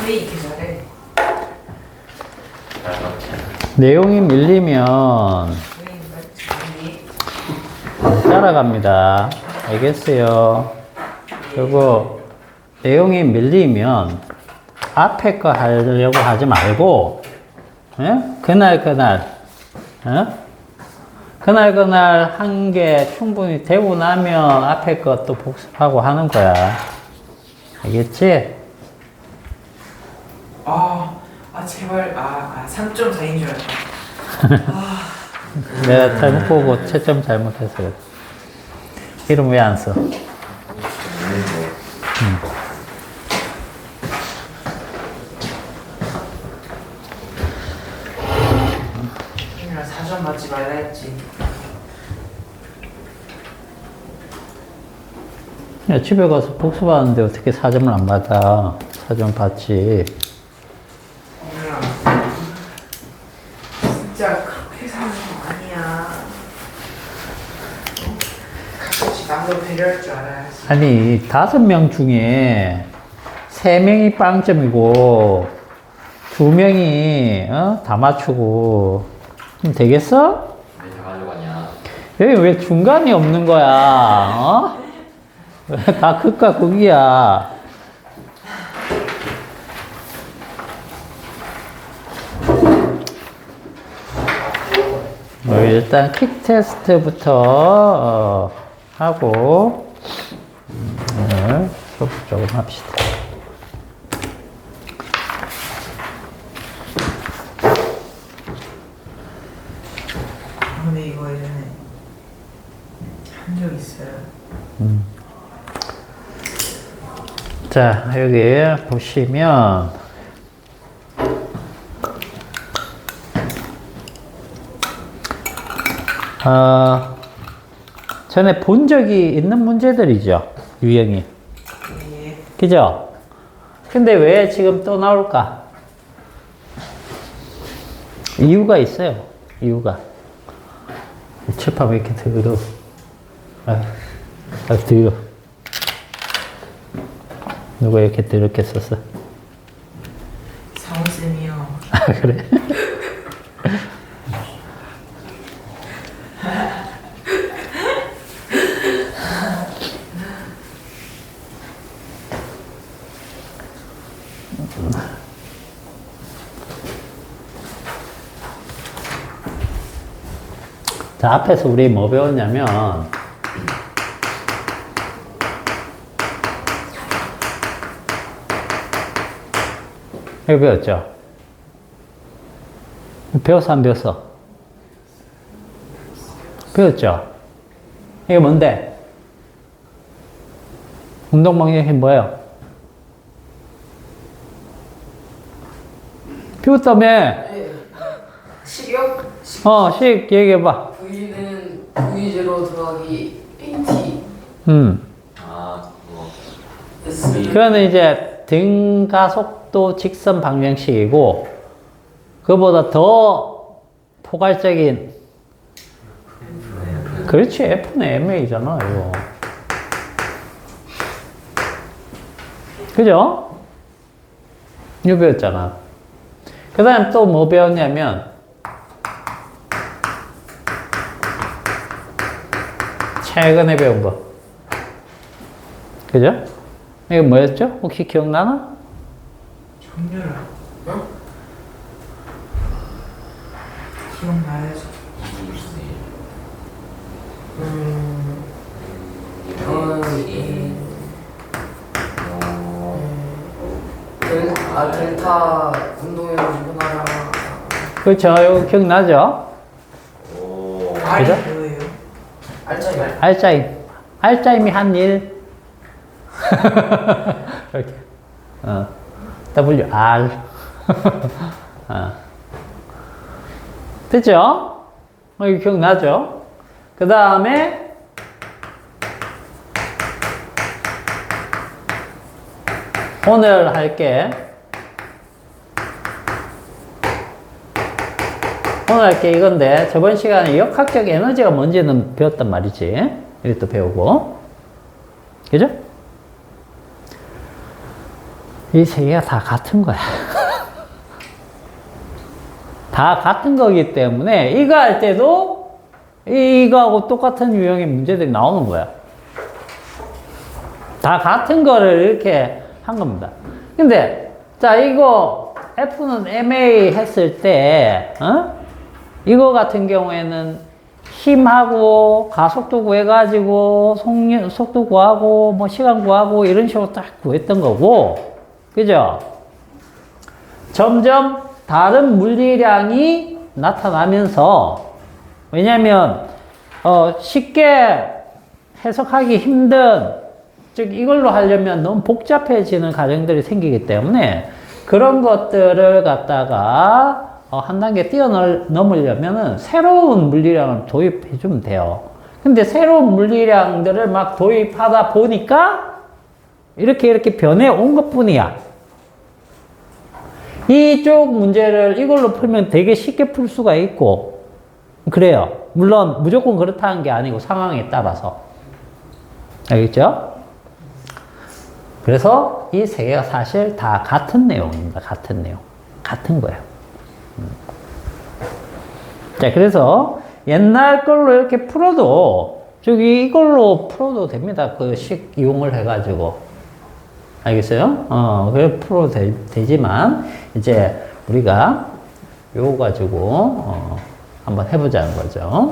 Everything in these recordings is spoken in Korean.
왜 이렇게 잘해? 내용이 밀리면 따라갑니다. 알겠어요? 그리고 내용이 밀리면 앞에 거 하려고 하지 말고, 예? 그날 한 게 충분히 되고 나면 앞에 것도 복습하고 하는 거야. 알겠지? 제발 3.4인 줄 알았다. 내가 잘못 보고 채점 잘못해서 그래. 이름 왜 안 써? 형이랑 4점 맞지 말라 했지. 야, 집에 가서 복습하는데 어떻게 4점을 안 받아? 4점 받지. 형이랑 진짜 그렇게 사는 거 아니야. 가끔씩 남도 배려할 줄 알아야지. 아니, 5명 중에 3명이 빵점이고 2명이 다 맞추고 그럼 되겠어? 왜 다 가져가냐? 여기 왜 중간이 없는 거야? 왜 다 극과 극이야? 일단 킥 테스트부터 하고 오늘 수업 조금 합시다. 근데 이거 예전에 한 적 있어요. 자, 여기 보시면 전에 본 적이 있는 문제들이죠. 유형이. 예. 그죠? 근데 왜 지금 또 나올까? 이유가 있어요. 이유가. 칠판 왜 이렇게 더러? 더러. 누가 이렇게 더럽게 썼어? 상호쌤이요. 그래? 자, 앞에서 우리 뭐 배웠냐면, 이거 배웠죠? 배웠어, 안 배웠어? 배웠죠? 이게 뭔데? 운동방향이 뭐예요? 배웠다며? 식욕? 식 얘기해봐. V는 V0 더하기 AT 아, 그거. S 그거는 이제 등가속도 직선 방정식이고, 그보다 더 포괄적인, 그렇지, F는 MA잖아, 이거. 그죠? 이거 배웠잖아. 그 다음 또 뭐 배웠냐면, 최근에 배운 거. 그죠? 이거 뭐였죠? 혹시 기억나나? 정렬아. 어? 기억나야지. 델타 운동의 문화라 그렇죠. 이거 기억나죠? 오. R이 그죠? 뭐예요? 알짜임 알짜임. 알짜임이 한 일. 이렇게. WR. 됐죠? 이거 기억나죠? 그 다음에, 오늘 할게. 오늘 할게 이건데, 저번 시간에 역학적 에너지가 뭔지는 배웠단 말이지. 이것도 배우고. 그죠? 이 세 개가 다 같은 거야. 다 같은 거기 때문에 이거 할 때도 이거하고 똑같은 유형의 문제들이 나오는 거야. 다 같은 거를 이렇게 한 겁니다. 근데 자 이거 F는 MA 했을 때 이거 같은 경우에는 힘하고 가속도 구해가지고 속도 구하고 뭐 시간 구하고 이런 식으로 딱 구했던 거고, 그죠? 점점 다른 물리량이 나타나면서, 왜냐면 쉽게 해석하기 힘든, 즉 이걸로 하려면 너무 복잡해지는 과정들이 생기기 때문에 그런 것들을 갖다가 한 단계 뛰어넘으려면은 새로운 물리량을 도입해 주면 돼요. 근데 새로운 물리량들을 막 도입하다 보니까 이렇게 변해 온 것 뿐이야. 이쪽 문제를 이걸로 풀면 되게 쉽게 풀 수가 있고, 그래요. 물론 무조건 그렇다는 게 아니고 상황에 따라서. 알겠죠? 그래서 이 세 개가 사실 다 같은 내용입니다. 같은 내용. 같은 거예요. 자, 그래서 옛날 걸로 이렇게 풀어도, 저기 이걸로 풀어도 됩니다. 그 식 이용을 해가지고. 알겠어요? 그래 풀어도 되지만, 이제 우리가 요거 가지고, 한번 해보자는 거죠.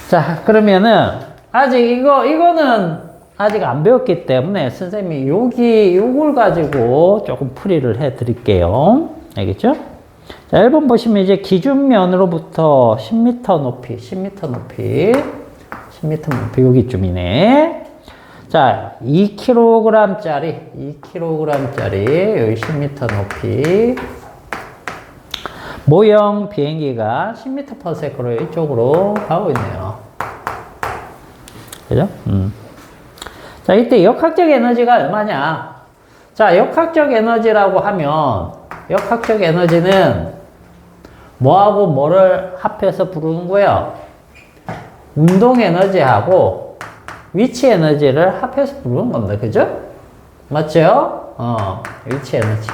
자, 그러면은, 아직 이거는 아직 안 배웠기 때문에 선생님이 요걸 가지고 조금 풀이를 해 드릴게요. 알겠죠? 자, 1번 보시면 이제 기준면으로부터 10m 높이, 10m 높이 여기쯤이네. 자, 2kg짜리, 여기 10m 높이. 모형 비행기가 10m/s로 이쪽으로 가고 있네요. 그죠? 자, 이때 역학적 에너지가 얼마냐? 자, 역학적 에너지라고 하면, 역학적 에너지는 뭐하고 뭐를 합해서 부르는 거예요? 운동 에너지하고 위치 에너지를 합해서 부르는 겁니다. 그죠? 맞죠? 위치 에너지.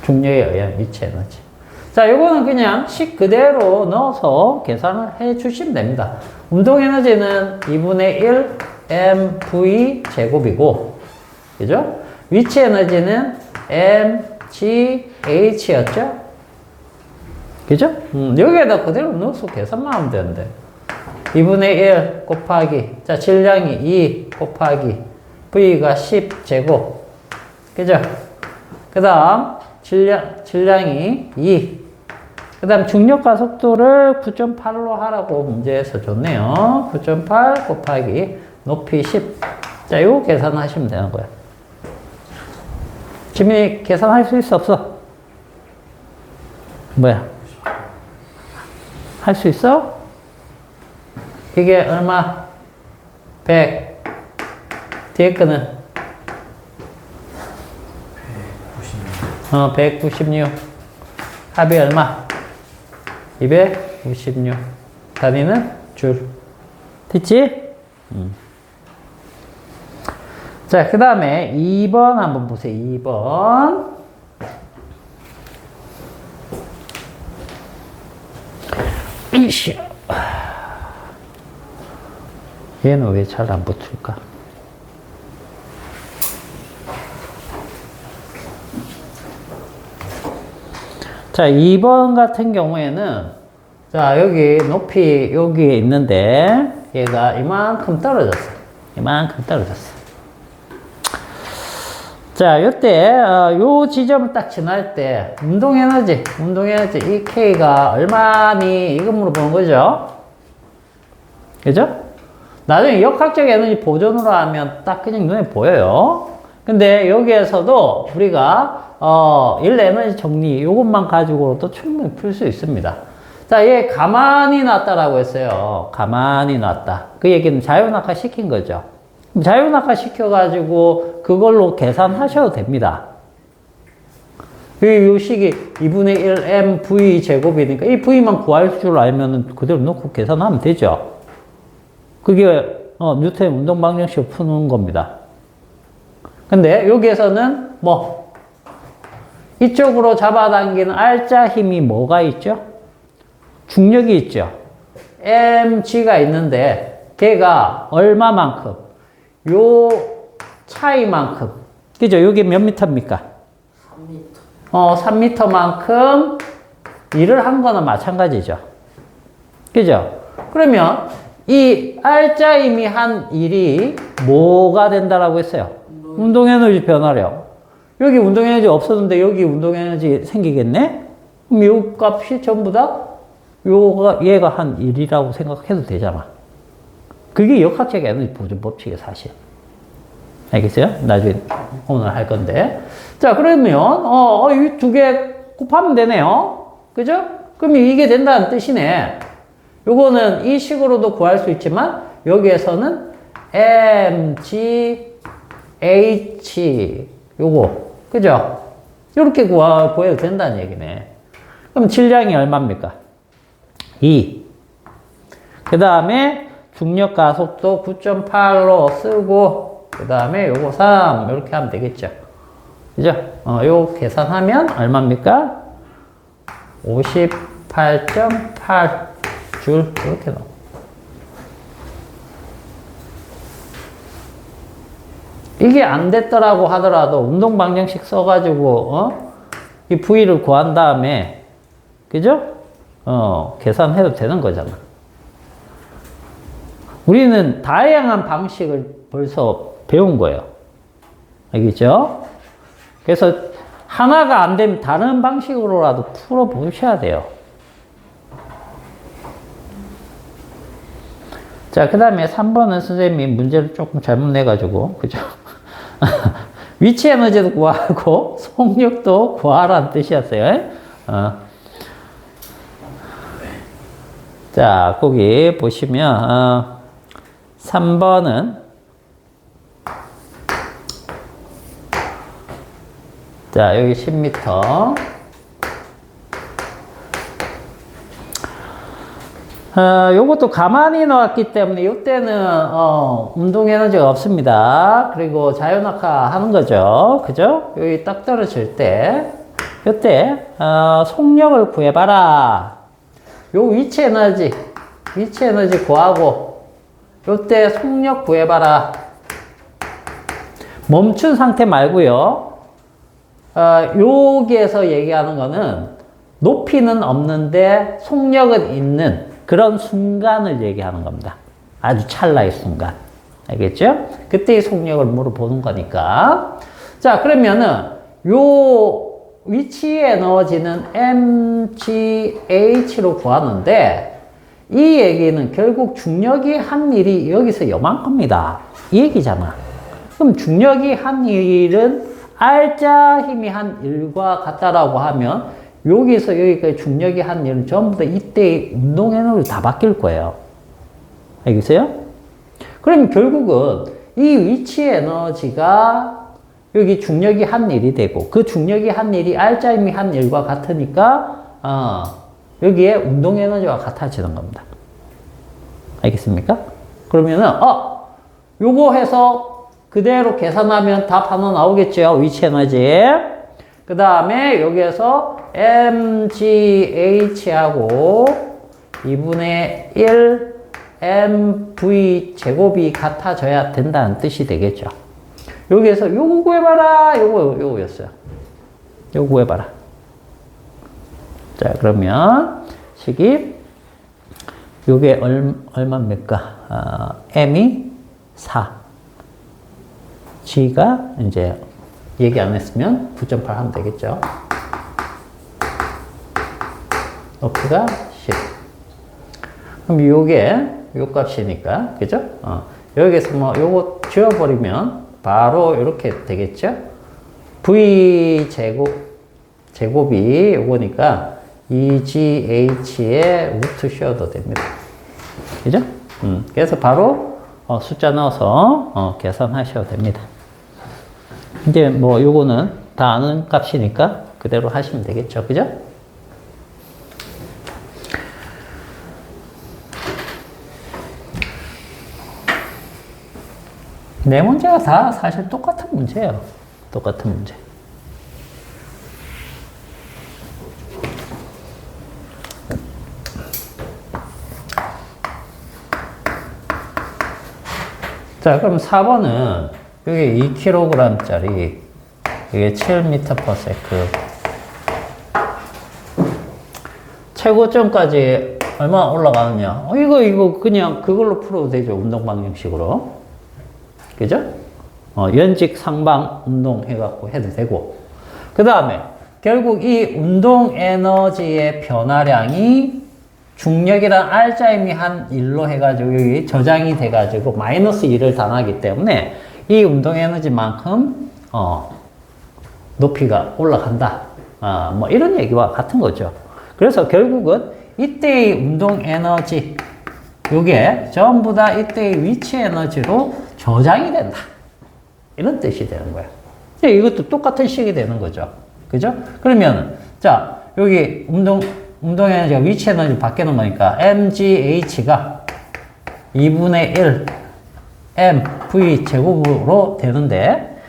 중력에 의한 위치 에너지. 자, 요거는 그냥 식 그대로 넣어서 계산을 해 주시면 됩니다. 운동 에너지는 2분의 1 mv 제곱이고, 그죠? 위치 에너지는 mgh였죠? 그죠? 여기에다 그대로 넣어서 계산만 하면 되는데. 2분의 1 곱하기, 자, 질량이 2 곱하기, v가 10 제곱. 그죠? 그 다음, 질량이 2. 그 다음, 중력과 속도를 9.8로 하라고 문제에서 줬네요. 9.8 곱하기, 높이 10. 자, 이거 계산하시면 되는 거예요. 지민이 계산할 수 있어, 없어? 뭐야? 할 수 있어? 이게 얼마? 100. 뒤에 거는? 196. 합이 얼마? 256. 단위는 줄. 됐지? 자, 그 다음에 2번 한번 보세요. 2번. 이씨. 얘는 왜 잘 안 붙을까? 자, 2번 같은 경우에는, 자, 여기 높이, 여기에 있는데, 얘가 이만큼 떨어졌어. 이만큼 떨어졌어. 자, 요때, 요 지점을 딱 지날 때, 운동에너지, 이 K가 얼마니, 이거 물어보는 거죠? 그죠? 나중에 역학적 에너지 보존으로 하면 딱 그냥 눈에 보여요. 근데 여기에서도 우리가, 일 에너지 정리, 요것만 가지고도 충분히 풀 수 있습니다. 자, 얘 가만히 놨다라고 했어요. 가만히 놨다. 그 얘기는 자유낙하 시킨 거죠. 자유낙하 시켜가지고 그걸로 계산하셔도 됩니다. 요 식이 2분의 1 mv 제곱이니까 이 v만 구할 줄 알면 그대로 놓고 계산하면 되죠. 그게 뉴턴의 운동방정식을 푸는 겁니다. 근데 여기에서는 뭐 이쪽으로 잡아당기는 R자 힘이 뭐가 있죠? 중력이 있죠. mg가 있는데 걔가 얼마만큼? 요 차이만큼. 그죠? 요게 몇 미터입니까? 3m. 3m만큼 일을 한 거나 마찬가지죠. 그죠? 그러면 이 R자 힘이 한 일이 뭐가 된다라고 했어요? 운동에너지 변화량. 여기 운동에너지 없었는데 여기 운동에너지 생기겠네? 그럼 요 값이 전부 다 얘가 한 1이라고 생각해도 되잖아. 그게 역학적 에너지 보존 법칙이에요, 사실. 알겠어요? 나중에 오늘 할 건데. 자, 그러면, 이 두 개 곱하면 되네요. 그죠? 그럼 이게 된다는 뜻이네. 요거는 이 식으로도 구할 수 있지만, 여기에서는 mg, h, 요거. 그죠? 이렇게 구해도 된다는 얘기네. 그럼 질량이 얼마입니까? 2. 그 다음에 중력 가속도 9.8로 쓰고, 그 다음에 요거 3. 이렇게 하면 되겠죠. 그죠? 요 계산하면 얼마입니까? 58.8 줄. 이렇게 나옵니다. 이게 안 됐더라고 하더라도 운동 방정식 써가지고, 이 V를 구한 다음에, 그죠? 계산해도 되는 거잖아. 우리는 다양한 방식을 벌써 배운 거예요. 알겠죠? 그래서 하나가 안 되면 다른 방식으로라도 풀어보셔야 돼요. 자, 그 다음에 3번은 선생님이 문제를 조금 잘못 내가지고, 그죠? 위치 에너지도 구하고, 속력도 구하라는 뜻이었어요. 자, 거기 보시면, 3번은, 자, 여기 10m. 요것도 가만히 나왔기 때문에 이때는 운동 에너지가 없습니다. 그리고 자연낙하 하는 거죠. 그죠? 여기 딱 떨어질 때 이때 속력을 구해봐라. 요 위치 에너지 구하고 요때 속력 구해봐라. 멈춘 상태 말고요. 여기에서 얘기하는 거는 높이는 없는데 속력은 있는 그런 순간을 얘기하는 겁니다. 아주 찰나의 순간. 알겠죠? 그때의 속력을 물어보는 거니까. 자, 그러면은, 요 위치 에너지는 mgh로 구하는데, 이 얘기는 결국 중력이 한 일이 여기서 요만큼입니다. 이 얘기잖아. 그럼 중력이 한 일은 R자 힘이 한 일과 같다라고 하면, 여기서 여기까지 중력이 한 일은 전부 다 이때의 운동 에너지로 다 바뀔 거예요. 알겠어요? 그럼 결국은 이 위치 에너지가 여기 중력이 한 일이 되고 그 중력이 한 일이 R자 힘이 한 일과 같으니까 여기에 운동 에너지가 같아지는 겁니다. 알겠습니까? 그러면은 요거 해서 그대로 계산하면 답 하나 나오겠죠. 위치 에너지. 그 다음에 여기에서 mgh하고 2분의 1 mv 제곱이 같아져야 된다는 뜻이 되겠죠. 여기에서 요거 구해봐라. 요거였어요. 요거 구해봐라. 자, 그러면 식이 요게 얼마입니까? m이 4. g가 이제 얘기 안 했으면 9.8 하면 되겠죠. 높이가 10. 그럼 요게 요 값이니까, 그죠? 여기에서 뭐 요거 지워버리면 바로 이렇게 되겠죠? v 제곱이 요거니까 2gh에 루트 씌워도 됩니다. 그죠? 그래서 바로 숫자 넣어서 계산하셔도 됩니다. 이제 뭐 요거는 다 아는 값이니까 그대로 하시면 되겠죠. 그죠? 네 문제가 다 사실 똑같은 문제예요. 똑같은 문제. 자, 그럼 4번은 여기 2kg짜리 이게 7m/s 최고점까지 얼마 올라가느냐? 이거 그냥 그걸로 풀어도 되죠. 운동 방정식으로. 그죠? 연직 상방 운동 해갖고 해도 되고. 그 다음에 결국 이 운동 에너지의 변화량이 중력이란 R자임이 한 1로 해가지고 여기 저장이 돼가지고 마이너스 1을 당하기 때문에 이 운동 에너지만큼 높이가 올라간다. 뭐 이런 얘기와 같은 거죠. 그래서 결국은 이때의 운동 에너지 요게 전부 다 이때의 위치 에너지로 저장이 된다. 이런 뜻이 되는 거예요. 이것도 똑같은 식이 되는 거죠. 그죠? 그러면 자 여기 운동 에너지가 위치 에너지 바뀌는 거니까 mgh가 2분의 1 mv 제곱으로 되는데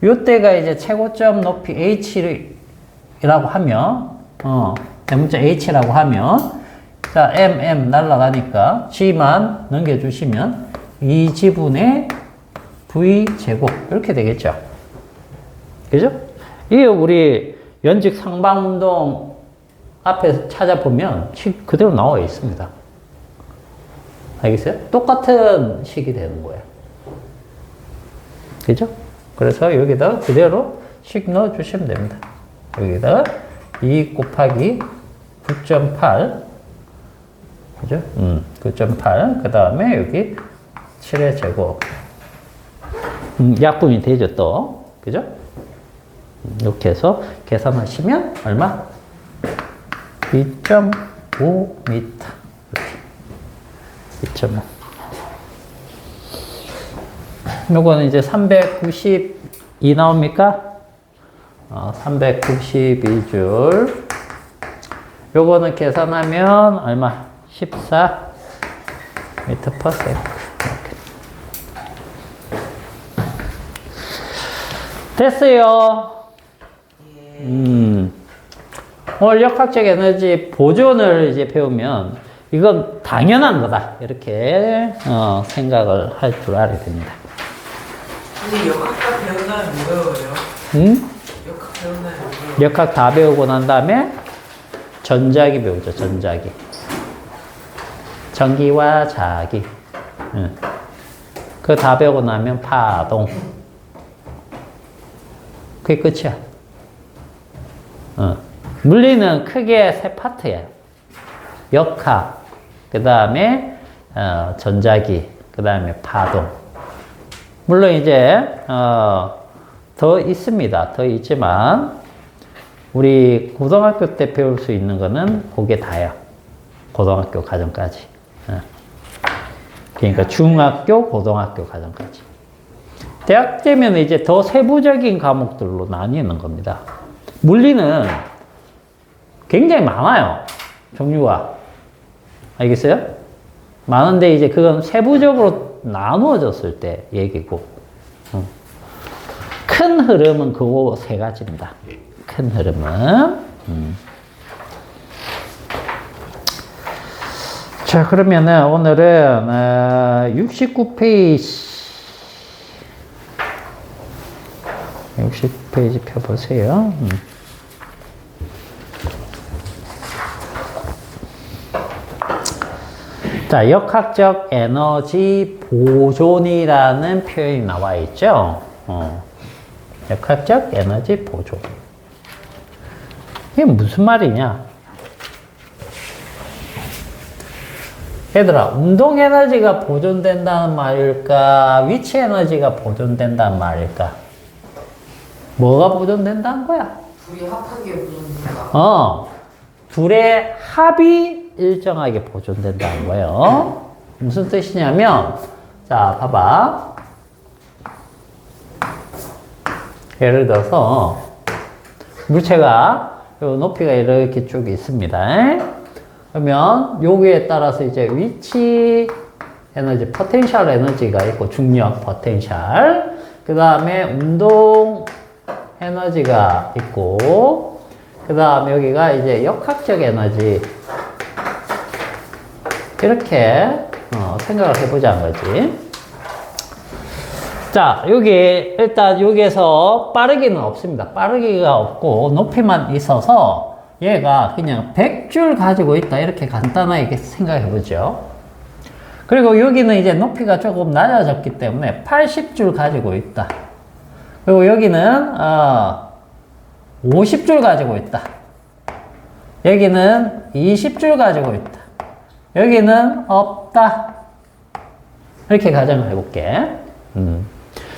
요때가 이제 최고점 높이 h라고 하면 대문자 h라고 하면 자 m 날라가니까 g만 넘겨주시면 2g분의 v 제곱 이렇게 되겠죠. 그죠? 이게 우리 연직 상방 운동 앞에 찾아보면 식 그대로 나와 있습니다. 알겠어요? 똑같은 식이 되는 거예요. 그죠? 그래서 여기다가 그대로 식 넣어 주시면 됩니다. 여기다가 2 곱하기 9.8 그죠? 9.8 그 다음에 여기 7의 제곱 약분이 되죠 또. 그죠? 이렇게 해서 계산하시면 얼마? 2.5m 이렇게 2.5 요거는 이제 392 나옵니까? 392줄 요거는 계산하면 얼마? 14 m/s 됐어요. 오늘 역학적 에너지 보존을 이제 배우면 이건 당연한 거다. 이렇게 생각을 할 줄 알아야 됩니다. 근데 역학과 배운다면 뭐예요? 역학 배운다면 뭐예요? 역학 다 배우고 난 다음에 전자기 배우죠. 전자기. 전기와 자기. 그거 다 배우고 나면 파동. 그게 끝이야. 물리는 크게 세 파트예요. 역학, 그 다음에 전자기, 그 다음에 파동. 물론 이제 더 있습니다. 더 있지만 우리 고등학교 때 배울 수 있는 거는 그게 다예요. 고등학교 과정까지. 그러니까 중학교, 고등학교 과정까지. 대학 되면 이제 더 세부적인 과목들로 나뉘는 겁니다. 물리는 굉장히 많아요. 종류가. 알겠어요? 많은데 이제 그건 세부적으로 나누어졌을 때 얘기고. 큰 흐름은 그거 세 가지입니다. 큰 흐름은. 자, 그러면은 오늘은 69페이지 60페이지 펴보세요. 자, 역학적 에너지 보존이라는 표현이 나와 있죠. 역학적 에너지 보존. 이게 무슨 말이냐? 얘들아, 운동 에너지가 보존된다는 말일까? 위치 에너지가 보존된다는 말일까? 뭐가 보존된다는 거야? 둘이 합한 게 보존된다. 둘의 합이 일정하게 보존된다는 거예요. 무슨 뜻이냐면, 자, 봐봐. 예를 들어서, 물체가, 요 높이가 이렇게 쭉 있습니다. 그러면, 여기에 따라서 이제 위치 에너지, 포텐셜 에너지가 있고, 중력 포텐셜. 그 다음에 운동 에너지가 있고, 그 다음에 여기가 이제 역학적 에너지. 이렇게 생각을 해보자는 거지. 자, 여기 일단 여기에서 빠르기는 없습니다. 빠르기가 없고 높이만 있어서 얘가 그냥 100줄 가지고 있다. 이렇게 간단하게 생각해 보죠. 그리고 여기는 이제 높이가 조금 낮아졌기 때문에 80줄 가지고 있다. 그리고 여기는 50줄 가지고 있다. 여기는 20줄 가지고 있다. 여기는 없다. 이렇게 가정을 해볼게.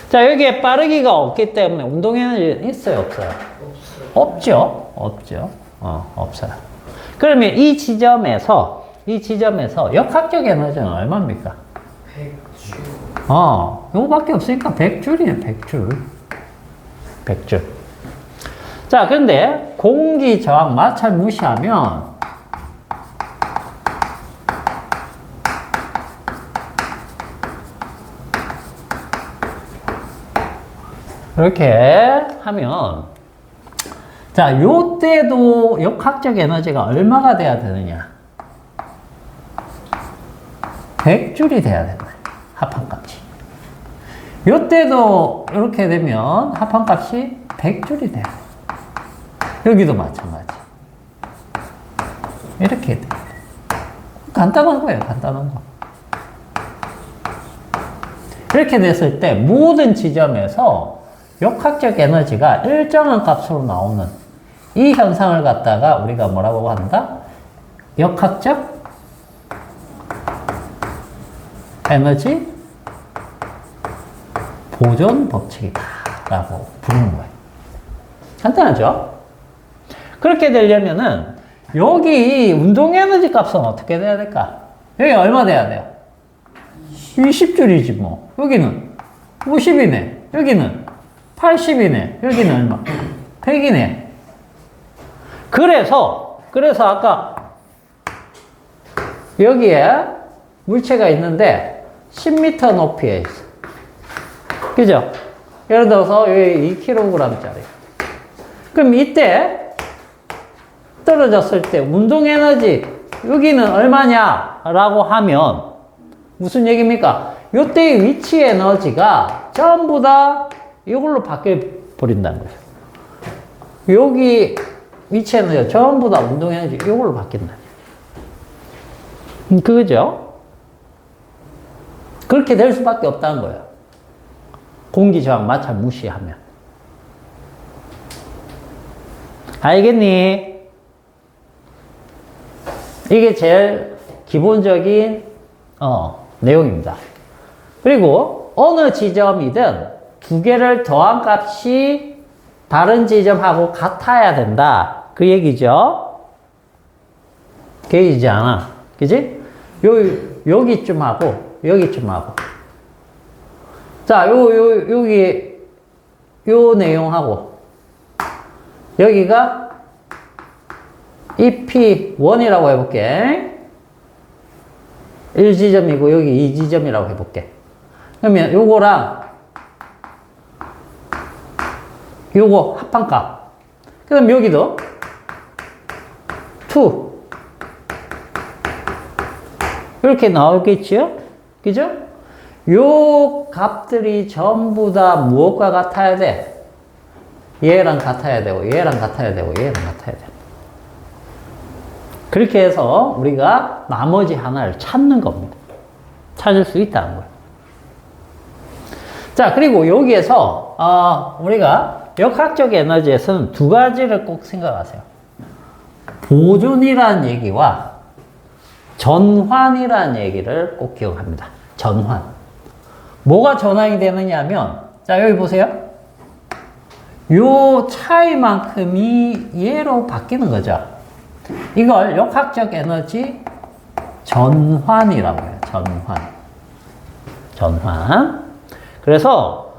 자, 여기에 빠르기가 없기 때문에 운동에너지는 있어요, 없어요? 없죠. 없죠. 없어요. 그러면 이 지점에서 역학적 에너지는 얼마입니까? 100줄. 요거밖에 없으니까 100줄이네, 100줄. 100줄. 자, 근데 공기 저항 마찰 무시하면 이렇게 하면, 자, 요때도 역학적 에너지가 얼마가 돼야 되느냐? 100줄이 돼야 된다. 합한값이. 요때도 이렇게 되면 합한값이 100줄이 돼야 돼. 여기도 마찬가지. 이렇게 돼. 간단한 거예요, 간단한 거. 이렇게 됐을 때 모든 지점에서 역학적 에너지가 일정한 값으로 나오는 이 현상을 갖다가 우리가 뭐라고 한다? 역학적 에너지 보존 법칙이다 라고 부르는 거예요. 간단하죠? 그렇게 되려면은 여기 운동 에너지 값은 어떻게 돼야 될까? 여기 얼마 돼야 돼요? 20줄이지 뭐. 여기는 50이네. 여기는 80이네. 여기는 얼마? 100이네. 그래서 아까 여기에 물체가 있는데 10m 높이에 있어. 그죠? 예를 들어서 여기 2kg짜리. 그럼 이때 떨어졌을 때 운동 에너지 여기는 얼마냐? 라고 하면 무슨 얘기입니까? 이때의 위치 에너지가 전부 다 이걸로 바뀌어 버린다는 거죠. 여기 위치 에너지가 전부 다 운동 에너지 이걸로 바뀐다. 그거죠? 그렇게 될 수밖에 없다는 거예요. 공기 저항 마찰 무시하면. 알겠니? 이게 제일 기본적인 내용입니다. 그리고 어느 지점이든 두 개를 더한 값이 다른 지점하고 같아야 된다. 그 얘기죠? 그 얘기지 않아. 그지? 여기쯤 하고, 여기쯤 하고. 자, 여기, 요 내용하고, 여기가 EP1이라고 해볼게. 1지점이고, 여기 2지점이라고 해볼게. 그러면 요거랑, 요거 합한값. 그 다음 여기도 2. 이렇게 나오겠지요? 그죠? 요 값들이 전부 다 무엇과 같아야 돼? 얘랑 같아야 되고, 얘랑 같아야 되고, 얘랑 같아야 돼. 그렇게 해서 우리가 나머지 하나를 찾는 겁니다. 찾을 수 있다는 거예요. 자, 그리고 여기에서, 우리가 역학적 에너지에서는 두 가지를 꼭 생각하세요. 보존이라는 얘기와 전환이라는 얘기를 꼭 기억합니다. 전환. 뭐가 전환이 되느냐 하면, 자, 여기 보세요. 요 차이만큼이 얘로 바뀌는 거죠. 이걸 역학적 에너지 전환이라고 해요. 전환. 그래서,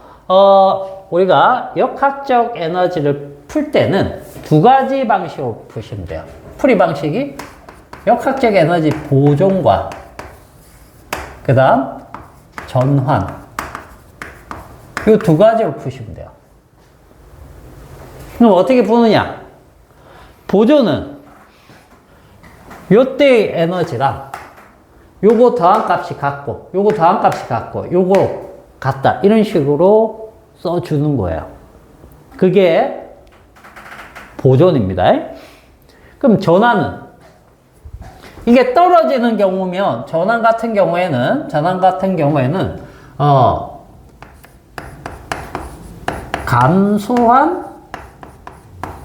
우리가 역학적 에너지를 풀 때는 두 가지 방식으로 푸시면 돼요. 풀이 방식이 역학적 에너지 보존과 그 다음 전환. 이 두 가지로 푸시면 돼요. 그럼 어떻게 푸느냐? 보조는 요때의 에너지랑 요거 더한 값이 같고 요거 더한 값이 같고 요거 같다 이런 식으로 써주는 거예요. 그게 보존입니다. 그럼 전환은 이게 떨어지는 경우면 전환 같은 경우에는 감소한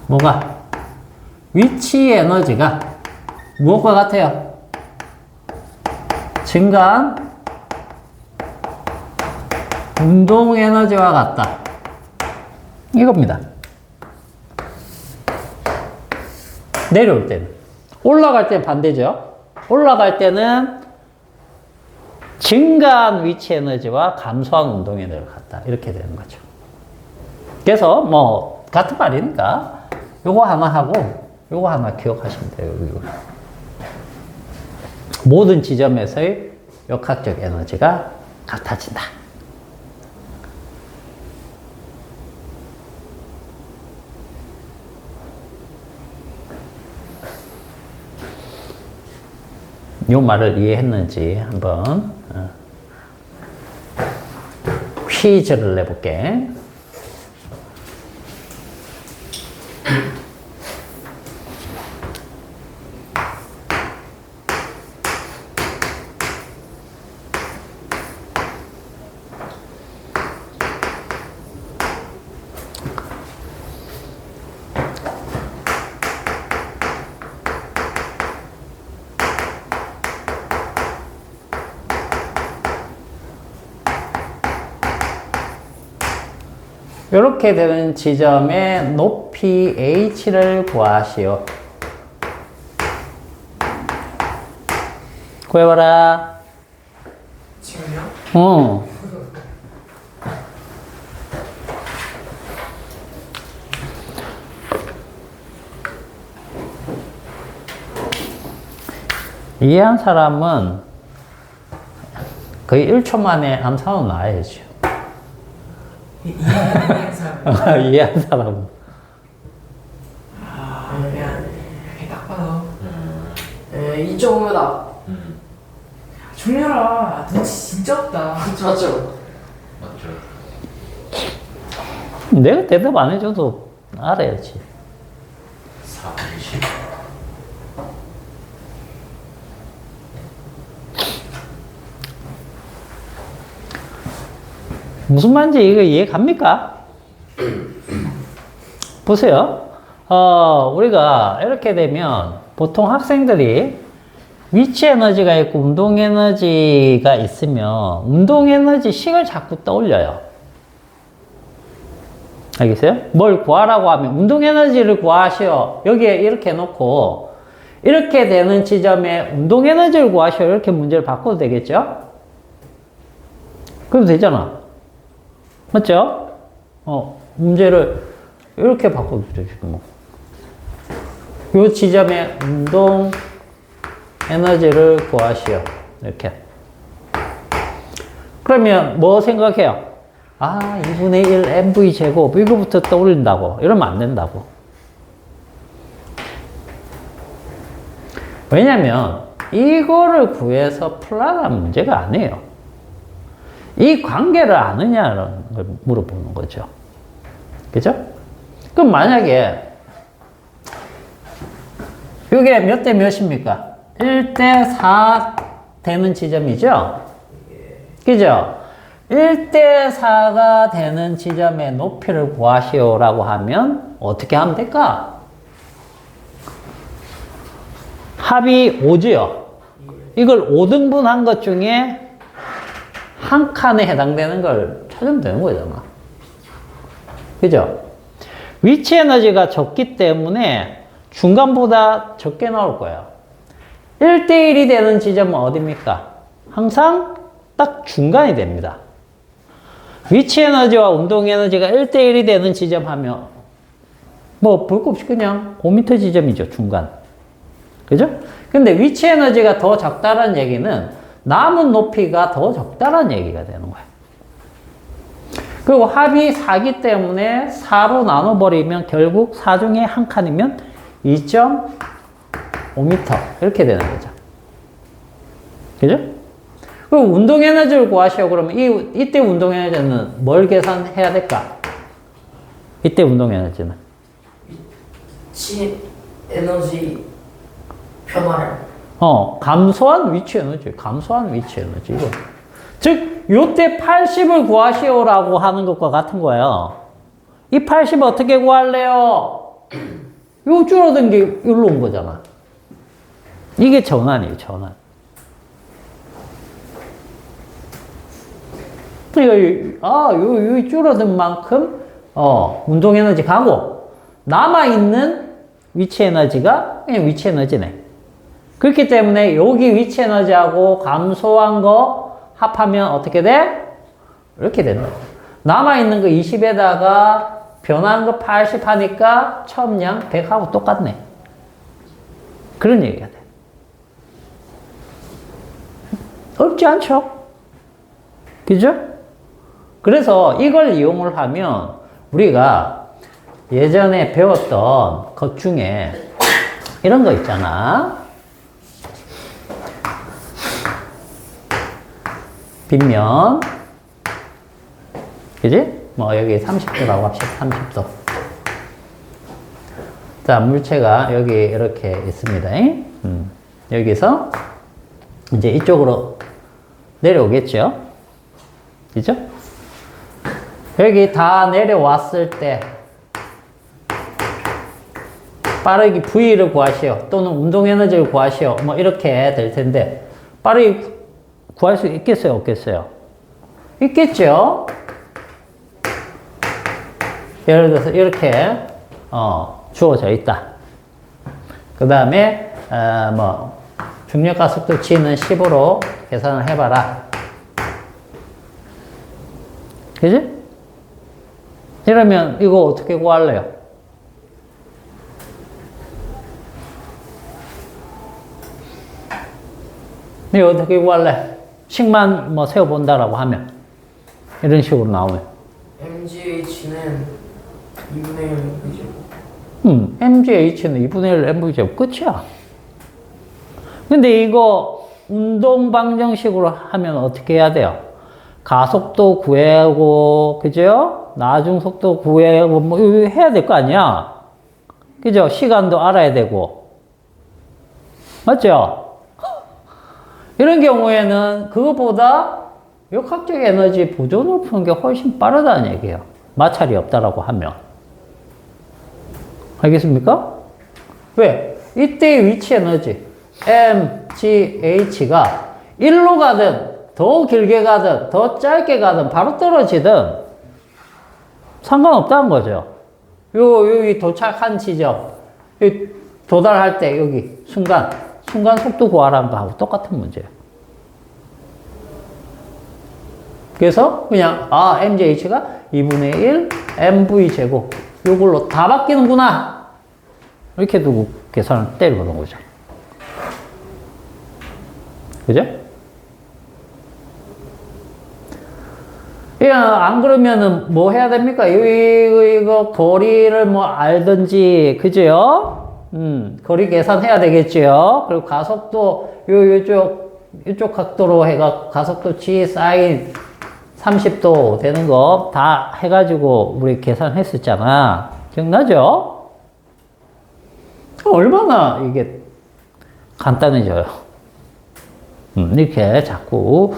뭐가 위치 에너지가 무엇과 같아요? 증가한 운동 에너지와 같다. 이겁니다. 내려올 때는. 올라갈 때는 반대죠. 올라갈 때는 증가한 위치 에너지와 감소한 운동 에너지가 같다. 이렇게 되는 거죠. 그래서 뭐 같은 말이니까 요거 하나 하고 요거 하나 기억하시면 돼요. 이거. 모든 지점에서의 역학적 에너지가 같아진다. 요 말을 이해했는지 한번 퀴즈를 내볼게. 이렇게 되는 지점의 높이 h를 구하시오. 구해봐라. 지금요? 이해한 사람은 거의 1초 만에 암산으로 나와야죠. 이해한 사람은. 그냥 이렇게 딱 봐도 2.5m. 졸려라. 눈치 진짜 없다. 맞죠? 맞죠. 내가 대답 안 해줘도 알아야지. 420. 무슨 말인지 이거 이해 갑니까? 보세요. 우리가 이렇게 되면 보통 학생들이 위치 에너지가 있고 운동 에너지가 있으면 운동 에너지 식을 자꾸 떠올려요. 알겠어요? 뭘 구하라고 하면 운동 에너지를 구하시오. 여기에 이렇게 해놓고 이렇게 되는 지점에 운동 에너지를 구하시오. 이렇게 문제를 바꿔도 되겠죠? 그래도 되잖아. 맞죠? 문제를 이렇게 바꿔도 되지, 뭐. 요 지점에 운동 에너지를 구하시오. 이렇게. 그러면 뭐 생각해요? 2분의 1 mv 제곱, 이거부터 떠올린다고. 이러면 안 된다고. 왜냐면, 이거를 구해서 풀라는 문제가 아니에요. 이 관계를 아느냐는 걸 물어보는 거죠. 그죠? 그럼 만약에 이게 몇 대 몇입니까? 1대 4 되는 지점이죠? 그죠? 1대 4가 되는 지점의 높이를 구하시오라고 하면 어떻게 하면 될까? 합이 5지요? 이걸 5등분 한 것 중에 한 칸에 해당되는 걸 찾으면 되는 거잖아. 그죠? 위치 에너지가 적기 때문에 중간보다 적게 나올 거예요. 1대1이 되는 지점은 어디입니까? 항상 딱 중간이 됩니다. 위치 에너지와 운동 에너지가 1대1이 되는 지점 하면 뭐 볼 거 없이 그냥 5m 지점이죠. 중간. 그죠? 근데 위치 에너지가 더 작다는 얘기는 남은 높이가 더 적다라는 얘기가 되는 거야. 그리고 합이 4기 때문에 4로 나눠버리면 결국 4 중에 한 칸이면 2.5m 이렇게 되는 거죠. 그죠? 그리고 운동 에너지를 구하시오. 그러면 이때 운동 에너지는 뭘 계산해야 될까? 이때 운동 에너지는 치 에너지 변화를. 감소한 위치 에너지. 감소한 위치 에너지. 이거. 즉, 요때 80을 구하시오라고 하는 것과 같은 거예요. 이 80 어떻게 구할래요? 요 줄어든 게 여기로 온 거잖아. 이게 전환이에요, 전환. 그러니까, 요 줄어든 만큼, 운동 에너지 가고, 남아있는 위치 에너지가 그냥 위치 에너지네. 그렇기 때문에 여기 위치 에너지하고 감소한 거 합하면 어떻게 돼? 이렇게 된다. 남아있는 거 20에다가 변한 거 80 하니까 처음량 100하고 똑같네. 그런 얘기가 돼. 어렵지 않죠? 그죠? 그래서 이걸 이용을 하면 우리가 예전에 배웠던 것 중에 이런 거 있잖아. 빗면. 그지? 뭐, 여기 30도라고 합시다. 30도. 자, 물체가 여기 이렇게 있습니다. 여기서 이제 이쪽으로 내려오겠죠? 그죠? 여기 다 내려왔을 때 빠르게 V를 구하시오. 또는 운동 에너지를 구하시오. 뭐 이렇게 될 텐데 빠르게 구할 수 있겠어요? 없겠어요? 있겠죠? 예를 들어서 이렇게 주어져 있다. 그 다음에 뭐 중력가속도 G는 10으로 계산을 해봐라. 그지? 이러면 이거 어떻게 구할래요? 이거 어떻게 구할래? 식만 뭐 세워본다라고 하면 이런 식으로 나오면 MGH는 2분의 1 MV제곱. MGH는 2분의 1 MV제곱 끝이야. 근데 이거 운동 방정식으로 하면 어떻게 해야 돼요? 가속도 구하고, 그죠? 나중 속도 구하고, 뭐, 이거 해야 될 거 아니야? 그죠? 시간도 알아야 되고. 맞죠? 이런 경우에는 그거보다 역학적 에너지 보존을 푸는 게 훨씬 빠르다는 얘기예요. 마찰이 없다라고 하면. 알겠습니까? 왜? 이때의 위치 에너지 MGH가 1로 가든 더 길게 가든 더 짧게 가든 바로 떨어지든 상관없다는 거죠. 여기 도착한 지점, 여기 도달할 때 여기 순간 속도 구하라는 거하고 똑같은 문제예요. 그래서 그냥 MGH가 2분의 1 MV제곱 이걸로 다 바뀌는구나 이렇게 두고 계산을 때려보는 거죠. 그죠? 안 그러면은 뭐 해야 됩니까? 이거 거리를 뭐 알든지, 그죠? 거리 계산해야 되겠죠? 그리고 가속도, 이쪽 각도로 해가 가속도 G 사인 30도 되는 거 다 해가지고 우리 계산했었잖아. 기억나죠? 얼마나 이게 간단해져요. 이렇게 자꾸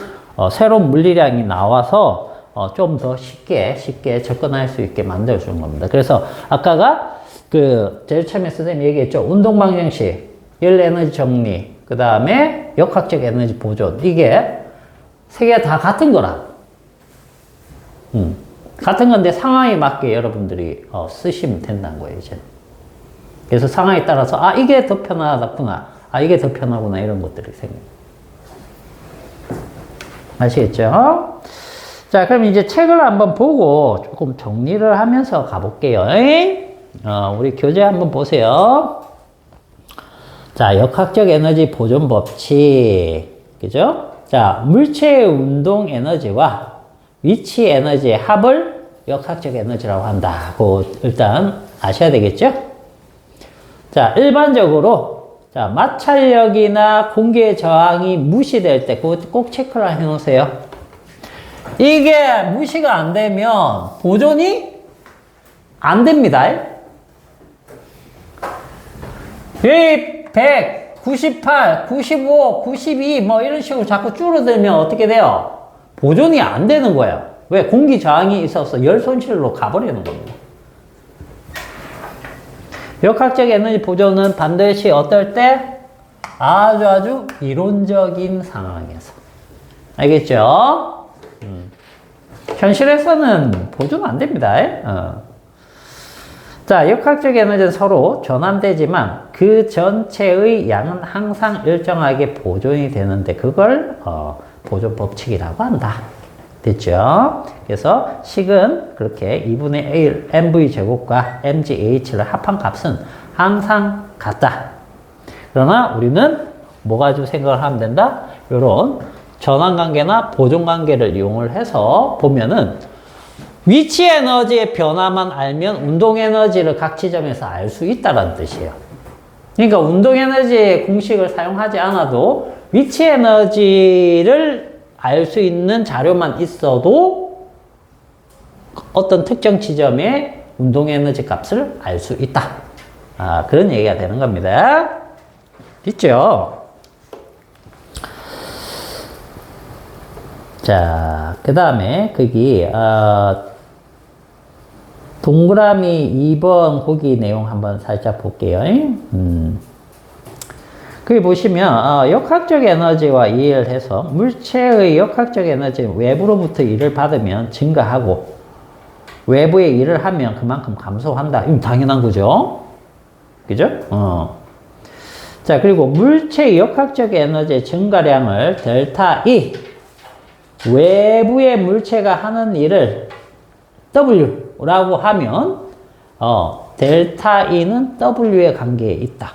새로운 물리량이 나와서 좀 더 쉽게 접근할 수 있게 만들어주는 겁니다. 그래서 아까가 제일 처음에 선생님이 얘기했죠. 운동 방정식, 열 에너지 정리, 그 다음에 역학적 에너지 보존. 이게 세 개가 다 같은 거라. 같은 건데 상황에 맞게 여러분들이 쓰시면 된다는 거예요, 이제. 그래서 상황에 따라서 이게 더 편하구나. 이게 더 편하구나. 이런 것들이 생겨요. 아시겠죠? 자, 그럼 이제 책을 한번 보고 조금 정리를 하면서 가볼게요. 우리 교재 한번 보세요. 자, 역학적 에너지 보존 법칙. 그죠? 자, 물체의 운동 에너지와 위치 에너지의 합을 역학적 에너지라고 한다고 일단 아셔야 되겠죠? 자, 일반적으로 자, 마찰력이나 공기의 저항이 무시될 때 그거 꼭 체크를 해 놓으세요. 이게 무시가 안 되면 보존이 안 됩니다. 이 100, 98, 95, 92 뭐 이런 식으로 자꾸 줄어들면 어떻게 돼요? 보존이 안 되는 거예요. 왜? 공기 저항이 있어서 열 손실로 가버리는 겁니다. 역학적 에너지 보존은 반드시 어떨 때? 아주 이론적인 상황에서. 알겠죠? 현실에서는 보존 안 됩니다. 자, 역학적 에너지는 서로 전환되지만 그 전체의 양은 항상 일정하게 보존이 되는데 그걸 보존 법칙이라고 한다. 됐죠? 그래서 식은 그렇게 2분의 1 mv 제곱과 mgh를 합한 값은 항상 같다. 그러나 우리는 뭐 가지고 생각을 하면 된다? 요런 전환관계나 보존관계를 이용을 해서 보면은 위치 에너지의 변화만 알면 운동 에너지를 각 지점에서 알 수 있다는 뜻이에요. 그러니까 운동 에너지의 공식을 사용하지 않아도 위치 에너지를 알 수 있는 자료만 있어도 어떤 특정 지점의 운동 에너지 값을 알 수 있다. 그런 얘기가 되는 겁니다. 있죠? 자, 그 다음에 거기 동그라미 2번 거기 내용 한번 살짝 볼게요. 거기 보시면 역학적 에너지와 이해를 해서 물체의 역학적 에너지는 외부로부터 일을 받으면 증가하고 외부에 일을 하면 그만큼 감소한다. 이건 당연한 거죠. 그죠? 자, 그리고 물체의 역학적 에너지의 증가량을 델타 E 외부의 물체가 하는 일을 W라고 하면 델타 E는 W의 관계에 있다.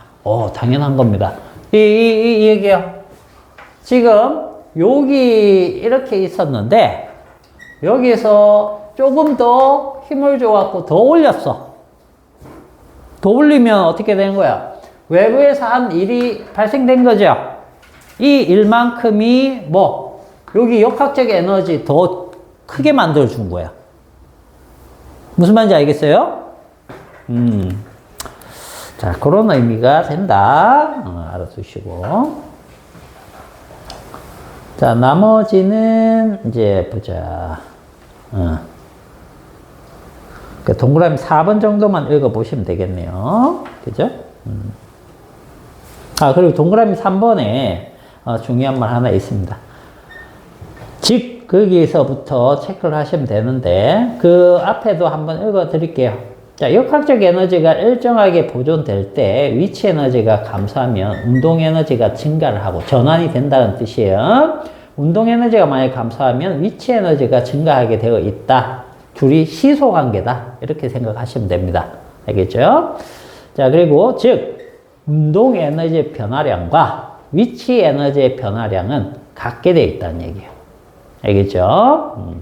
당연한 겁니다. 이 얘기요. 지금 여기 이렇게 있었는데 여기서 조금 더 힘을 줘갖고 더 올렸어. 더 올리면 어떻게 되는 거야? 외부에서 한 일이 발생된 거죠. 이 일만큼이 뭐 여기 역학적 에너지 더 크게 만들어준 거야. 무슨 말인지 알겠어요? 자, 그런 의미가 된다. 알아두시고. 자, 나머지는 이제 보자. 그 동그라미 4번 정도만 읽어보시면 되겠네요. 그죠? 그리고 동그라미 3번에 중요한 말 하나 있습니다. 즉, 거기서부터 체크를 하시면 되는데, 그 앞에도 한번 읽어 드릴게요. 자, 역학적 에너지가 일정하게 보존될 때 위치 에너지가 감소하면 운동 에너지가 증가를 하고 전환이 된다는 뜻이에요. 운동 에너지가 만약 감소하면 위치 에너지가 증가하게 되어 있다. 둘이 시소 관계다. 이렇게 생각하시면 됩니다. 알겠죠? 자, 그리고 즉 운동 에너지의 변화량과 위치 에너지의 변화량은 같게 되어 있다는 얘기예요. 알겠죠?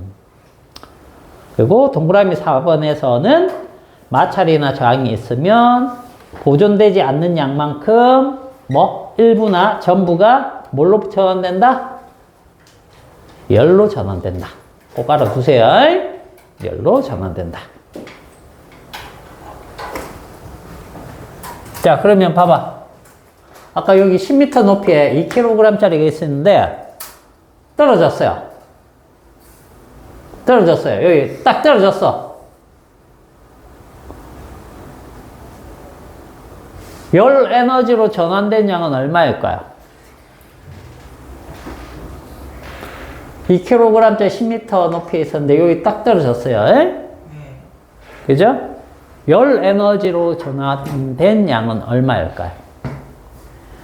그리고 동그라미 4번에서는 마찰이나 저항이 있으면 보존되지 않는 양만큼 뭐 일부나 전부가 뭘로 전환된다? 열로 전환된다. 꼭 알아두세요. 열로 전환된다. 자, 그러면 봐봐. 아까 여기 10m 높이에 2kg짜리가 있었는데 떨어졌어요. 여기 딱 떨어졌어. 열 에너지로 전환된 양은 얼마일까요? 2kg짜리 10m 높이에 있었는데 여기 딱 떨어졌어요. 그죠? 열 에너지로 전환된 양은 얼마일까요?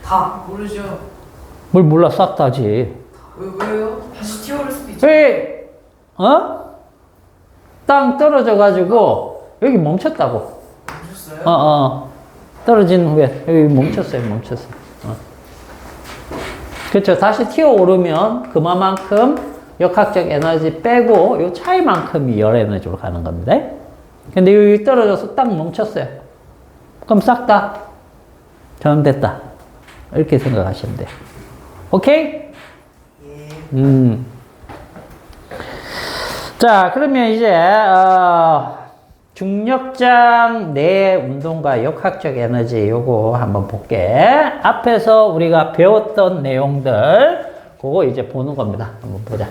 다 모르죠. 뭘 몰라, 싹 다지. 왜요? 다시 튀어올 수도 있죠. 여기, 땅 떨어져가지고, 여기 멈췄다고. 보셨어요? 떨어진 후에, 여기 멈췄어요. 그렇죠. 다시 튀어오르면 그만큼 역학적 에너지 빼고 요 차이만큼이 열 에너지로 가는 겁니다. 근데 여기 떨어져서 딱 멈췄어요. 그럼 싹 다 전환됐다. 이렇게 생각하시면 돼요. 오케이? 자, 그러면 이제 중력장 내 운동과 역학적 에너지 요거 한번 볼게. 앞에서 우리가 배웠던 내용들 그거 이제 보는 겁니다. 한번 보자.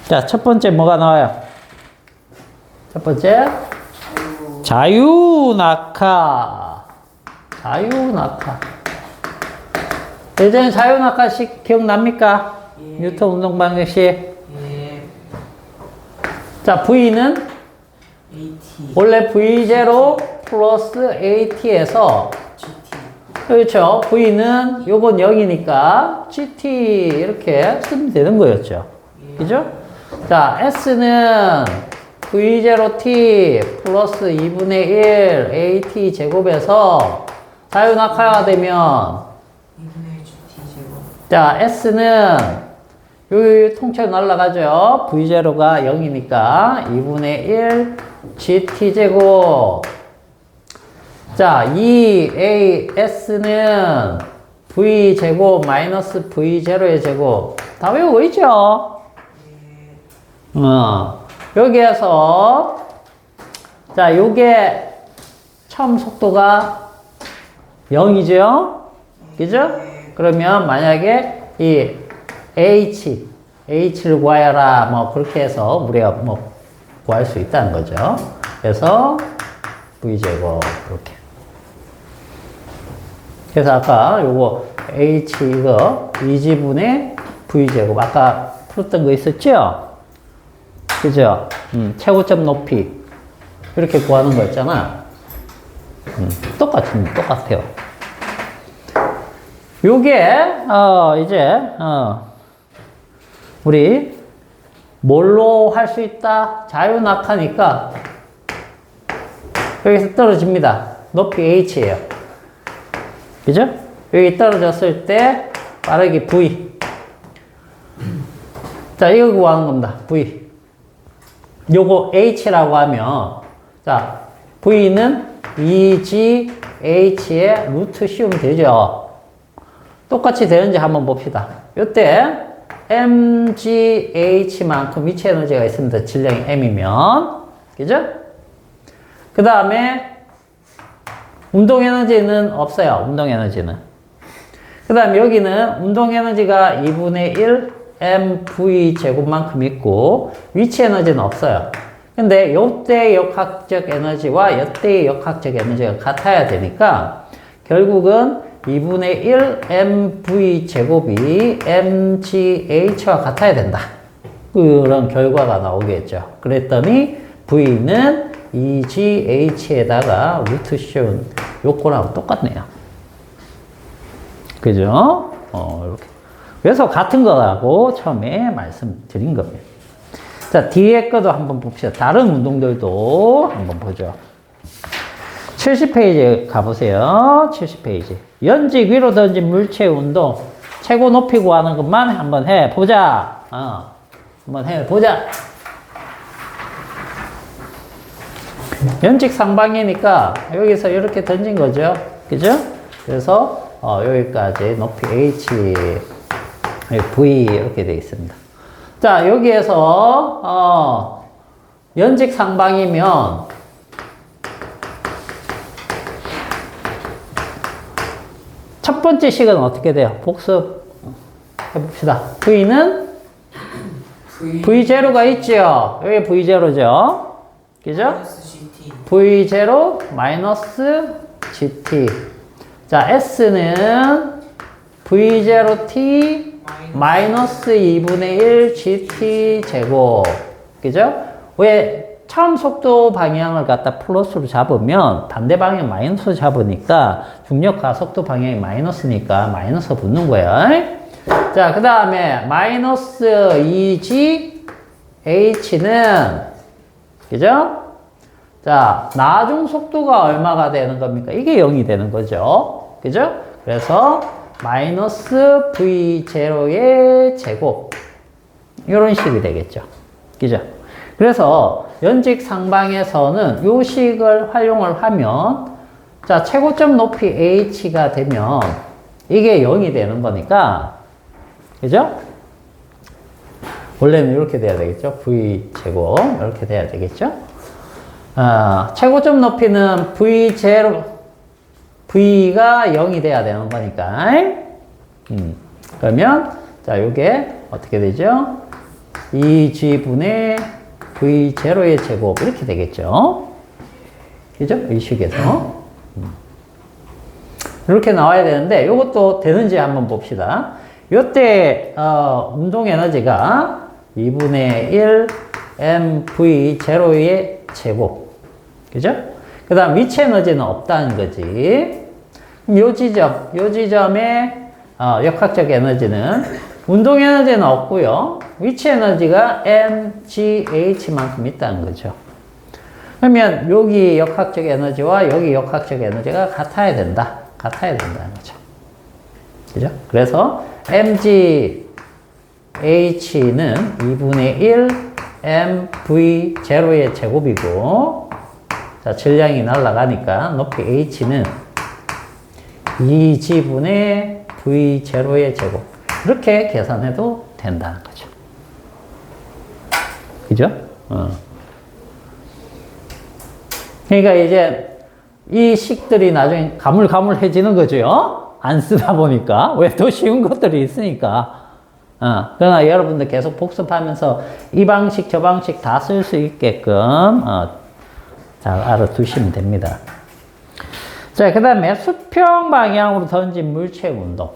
자, 첫 번째 뭐가 나와요? 첫 번째 자유낙하. 자유낙하. 예전에 자유낙하식 기억납니까? 예. 뉴턴 운동 방정식. 예. 자, V는 AT. 원래 V0 플러스 AT에서 GT. 그렇죠. V는 요건 0이니까 GT 이렇게 쓰면 되는 거였죠. 그죠? 자, S는 V0T 플러스 2분의 1 AT 제곱에서 자유낙하가 되면 2분의 GT 제곱. 자, S는 요 통째로 날아가죠. V0가 0이니까 2분의 1 GT 제곱. 자, 이 AS는 V 제곱 마이너스 V0의 제곱. 다 외우고 있죠? 여기에서 자, 요게 처음 속도가 0이죠? 그죠? 그러면 만약에 이 H를 구하여라 뭐 그렇게 해서 우리가 뭐 구할 수 있다는 거죠. 그래서 V제곱 이렇게. 그래서 아까 요거 H 이거 2지분의 V제곱 아까 풀었던 거 있었죠? 그죠? 최고점 높이 이렇게 구하는 거 있잖아. 똑같아요. 요게 이제 우리 뭘로 할 수 있다? 자유낙하니까 여기서 떨어집니다. 높이 H예요. 그죠? 여기 떨어졌을 때 빠르게 V. 자, 이거 구하는 겁니다. V. 요거 H라고 하면 자, V는 2GH의 루트 씌우면 되죠. 똑같이 되는지 한번 봅시다. 요때 mgh만큼 위치 에너지가 있습니다. 질량이 m이면. 그죠? 그 다음에 운동 에너지는 없어요. 운동 에너지는. 그 다음에 여기는 운동 에너지가 2분의 1 mv 제곱만큼 있고 위치 에너지는 없어요. 근데 요때 역학적 에너지와 요때의 역학적 에너지가 같아야 되니까 결국은 2분의 1 mv 제곱이 mgh와 같아야 된다. 그런 결과가 나오겠죠. 그랬더니 v는 2gh에다가 루트 씌운 요거랑 똑같네요. 그죠? 이렇게. 그래서 같은 거라고 처음에 말씀드린 겁니다. 자, 뒤에 거도 한번 봅시다. 다른 운동들도 한번 보죠. 70페이지 가보세요. 70페이지. 연직 위로 던진 물체 운동. 최고 높이 구하는 것만 한번 해보자. 한번 해보자. 연직 상방이니까 여기서 이렇게 던진 거죠. 그죠? 그래서 여기까지 높이 H, V 이렇게 되어 있습니다. 자, 여기에서 연직 상방이면 첫 번째 식은 어떻게 돼요? 복습 해봅시다. V는 V0가 있죠. 여기 V0죠. 그죠? GT. V0 마이너스 GT. 자, S는 V0T 마이너스 2분의 1 GT 제곱. 그죠? 왜 처음 속도 방향을 갖다 플러스로 잡으면 반대 방향 마이너스로 잡으니까 중력 가속도 방향이 마이너스니까 마이너스 붙는 거예요. 자, 그 다음에 마이너스 2G H는 그죠? 자, 나중 속도가 얼마가 되는 겁니까? 이게 0이 되는 거죠. 그죠? 그래서 마이너스 V0의 제곱. 이런 식이 되겠죠. 그죠? 그래서 연직 상방에서는 요 식을 활용을 하면 자, 최고점 높이 h가 되면 이게 0이 되는 거니까 그죠? 원래는 이렇게 돼야 되겠죠? V제곱 이렇게 돼야 되겠죠? 최고점 높이는 V0 V가 0이 돼야 되는 거니까 그러면 자, 요게 어떻게 되죠? 2G분의 V0의 제곱 이렇게 되겠죠? 그죠? 이 식에서 이렇게 나와야 되는데 이것도 되는지 한번 봅시다. 이때 운동 에너지가 2분의 1 mv0의 제곱 그죠? 그 다음 위치 에너지는 없다는 거지. 그럼 요 지점의 역학적 에너지는 운동 에너지는 없고요. 위치 에너지가 mgh만큼 있다는 거죠. 그러면 여기 역학적 에너지와 여기 역학적 에너지가 같아야 된다는 거죠. 그죠? 그래서 mgh는 2분의 1 mv0의 제곱이고 자, 질량이 날아가니까 높이 h는 2g분의 v0의 제곱 이렇게 계산해도 된다는 거죠. 그죠? 그러니까 이제 이 식들이 나중에 가물가물해지는 거죠. 안 쓰다 보니까. 왜? 더 쉬운 것들이 있으니까. 그러나 여러분들 계속 복습하면서 이 방식, 저 방식 다 쓸 수 있게끔 잘 알아두시면 됩니다. 자, 그 다음에 수평 방향으로 던진 물체의 운동.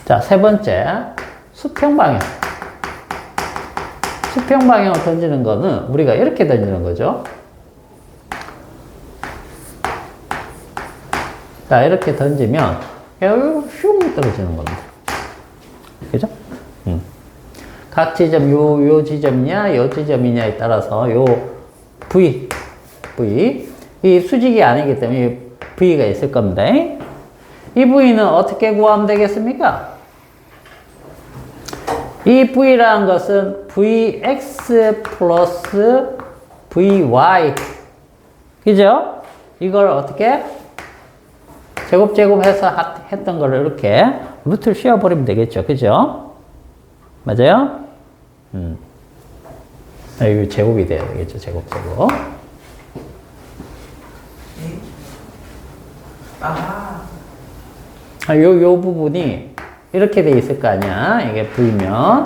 자, 세 번째, 수평 방향. 수평 방향으로 던지는 거는 우리가 이렇게 던지는 거죠. 자, 이렇게 던지면 슝 떨어지는 겁니다. 그죠? 각 지점, 요 지점이냐, 요 지점이냐에 따라서 요 V, 이 수직이 아니기 때문에 V가 있을 겁니다. 이 V는 어떻게 구하면 되겠습니까? 이 V라는 것은 Vx 플러스 Vy. 그죠? 이걸 어떻게? 제곱해서 했던 거를 이렇게 루트를 씌워버리면 되겠죠. 그죠? 맞아요? 여기 제곱이 돼야 되겠죠. 제곱. 요 부분이 이렇게 돼 있을 거 아니야. 이게 V면.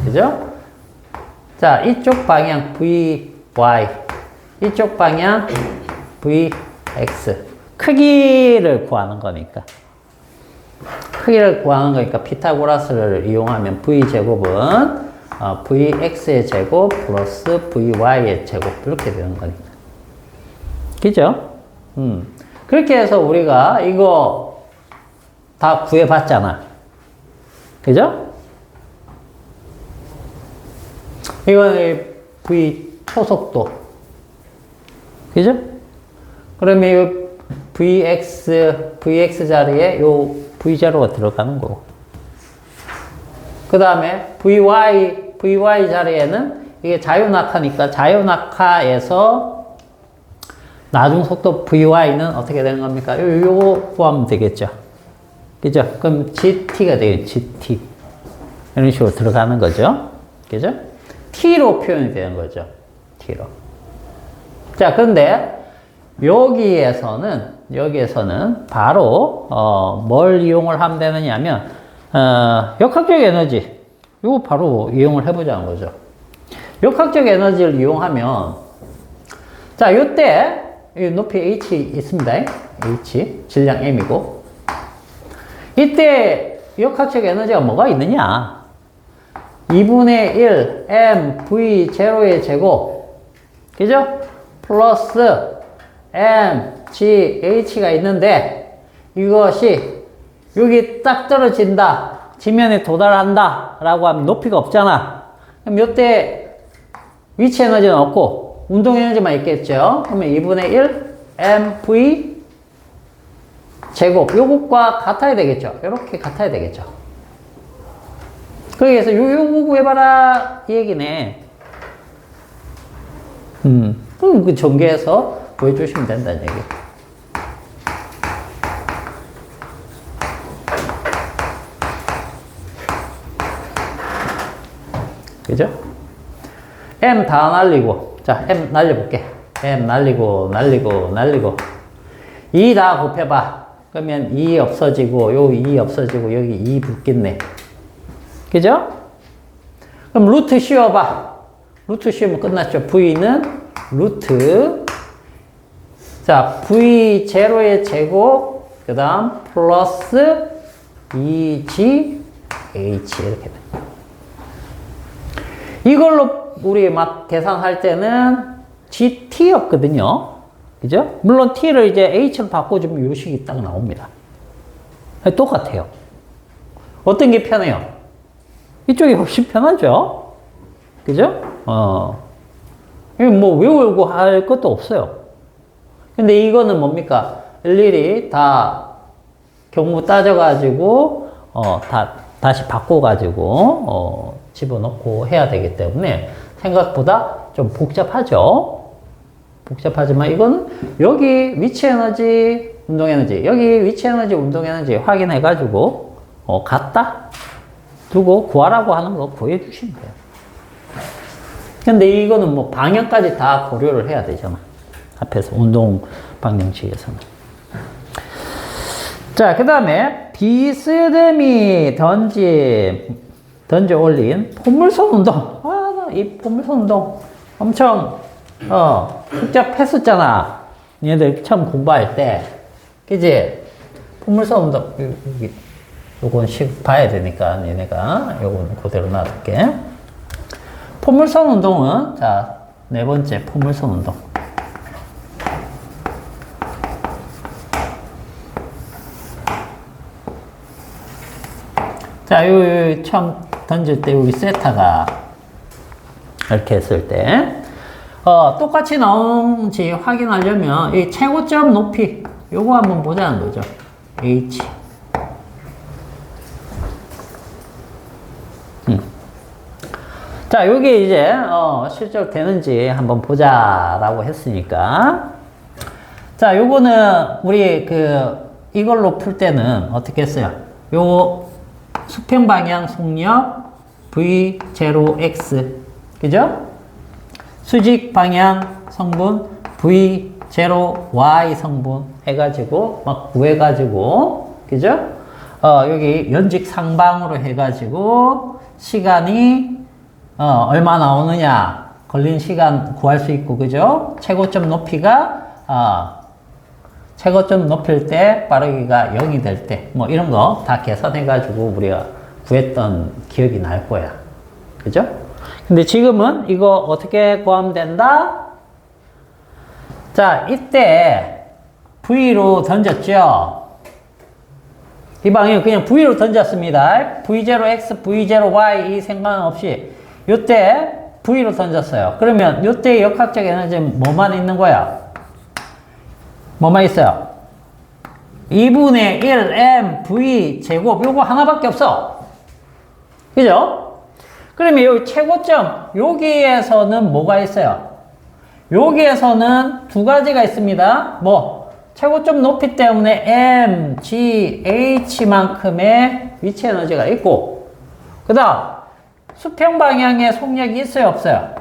그죠? 자, 이쪽 방향 VY. 이쪽 방향 VX. 크기를 구하는 거니까. 피타고라스를 이용하면 V제곱은 Vx의 제곱 플러스 Vy의 제곱 이렇게 되는 거니까. 그죠? 그렇게 해서 우리가 이거 다 구해봤잖아. 그죠? 이건 V 초속도. 그죠? 그러면 이 Vx 자리에 요 V0가 들어가는 거고. 그 다음에 Vy 자리에는 이게 자유낙하니까 자유낙하에서 나중 속도 Vy는 어떻게 되는 겁니까? 요거 구하면 되겠죠. 그죠? 그럼 GT가 되겠죠. GT. 이런 식으로 들어가는 거죠. 그죠? T로 표현이 되는 거죠. T로. 자, 그런데 여기에서는 바로 뭘 이용을 하면 되느냐면 역학적 에너지 이거 바로 이용을 해보자는 거죠. 역학적 에너지를 이용하면 자, 요때 높이 h 있습니다. h 질량 m이고 이때 역학적 에너지가 뭐가 있느냐? 2분의 1 mv0의 제곱 그죠? 플러스 mgh가 있는데 이것이 여기 딱 떨어진다. 지면에 도달한다. 라고 하면 높이가 없잖아. 그럼 이때 위치 에너지는 없고 운동 에너지만 있겠죠? 그러면 2분의 1 mv 제곱 요것과 같아야 되겠죠? 이렇게 같아야 되겠죠? 그래서 요거 구해봐라 이 얘기네. 그럼 그 전개해서 구해주시면 된다는 얘기. 그죠? m 다 날리고, 자, m 날려볼게. m 날리고, 날리고, 날리고. 2 다 곱해봐. 그러면 2 없어지고, 요 2 없어지고, 여기 2 붙겠네. 그죠? 그럼 루트 씌워봐. 루트 씌우면 끝났죠. v는 루트. 자, v0의 제곱, 그 다음 플러스 2gh 이렇게 돼. 이걸로 우리 막 계산할 때는 GT였거든요. 그죠? 물론 T를 이제 H로 바꿔주면 요식이 딱 나옵니다. 똑같아요. 어떤 게 편해요? 이쪽이 훨씬 편하죠? 그죠? 이거 뭐 외우고 할 것도 없어요. 근데 이거는 뭡니까? 일일이 다 경무 따져가지고, 다시 바꿔가지고, 집어넣고 해야 되기 때문에 생각보다 좀 복잡하죠. 복잡하지만 이거는 여기 위치 에너지, 운동 에너지, 여기 위치 에너지, 운동 에너지 확인해가지고 갖다 두고 구하라고 하는 거 구해주시면 돼요. 근데 이거는 뭐 방향까지 다 고려를 해야 되잖아. 앞에서 운동 방정식에서는. 자, 그 다음에 비스듬히 던져 올린 포물선 운동. 이 포물선 운동 엄청 복잡했었잖아. 얘들 처음 공부할 때. 그지? 포물선 운동 요건 봐야 되니까 얘네가 요건 그대로 놔둘게. 포물선 운동은 자, 네 번째 포물선 운동. 자, 요 처음 던질 때 여기 세타가 이렇게 했을 때 똑같이 나오는지 확인하려면 이 최고점 높이 요거 한번 보자는 거죠. H. 자, 요게 이제 실제로 되는지 한번 보자라고 했으니까, 자, 요거는 우리 이걸로 풀 때는 어떻게 했어요? 요 수평 방향 속력 V0x, 그죠? 수직 방향 성분 V0y 성분 해가지고 막 구해가지고, 그죠? 여기 연직 상방으로 해가지고 시간이 얼마 나오느냐, 걸린 시간 구할 수 있고, 그죠? 최고점 높이가 최고점 높일 때 빠르기가 0이 될 때, 뭐 이런 거 다 계산해가지고 우리가 구했던 기억이 날 거야. 그죠? 근데 지금은 이거 어떻게 구하면 된다? 자, 이때 V로 던졌죠? 이 방향 그냥 V로 던졌습니다. V0X, V0Y 이 생각 없이 요때 V로 던졌어요. 그러면 요때 역학적 에너지는 뭐만 있는 거야? 뭐만 있어요? 2분의 1 m v 제곱 요거 하나밖에 없어. 그죠? 그러면 여기 최고점 여기에서는 뭐가 있어요? 여기에서는 두 가지가 있습니다. 뭐 최고점 높이 때문에 m, g, h만큼의 위치 에너지가 있고, 그 다음 수평 방향에 속력이 있어요, 없어요?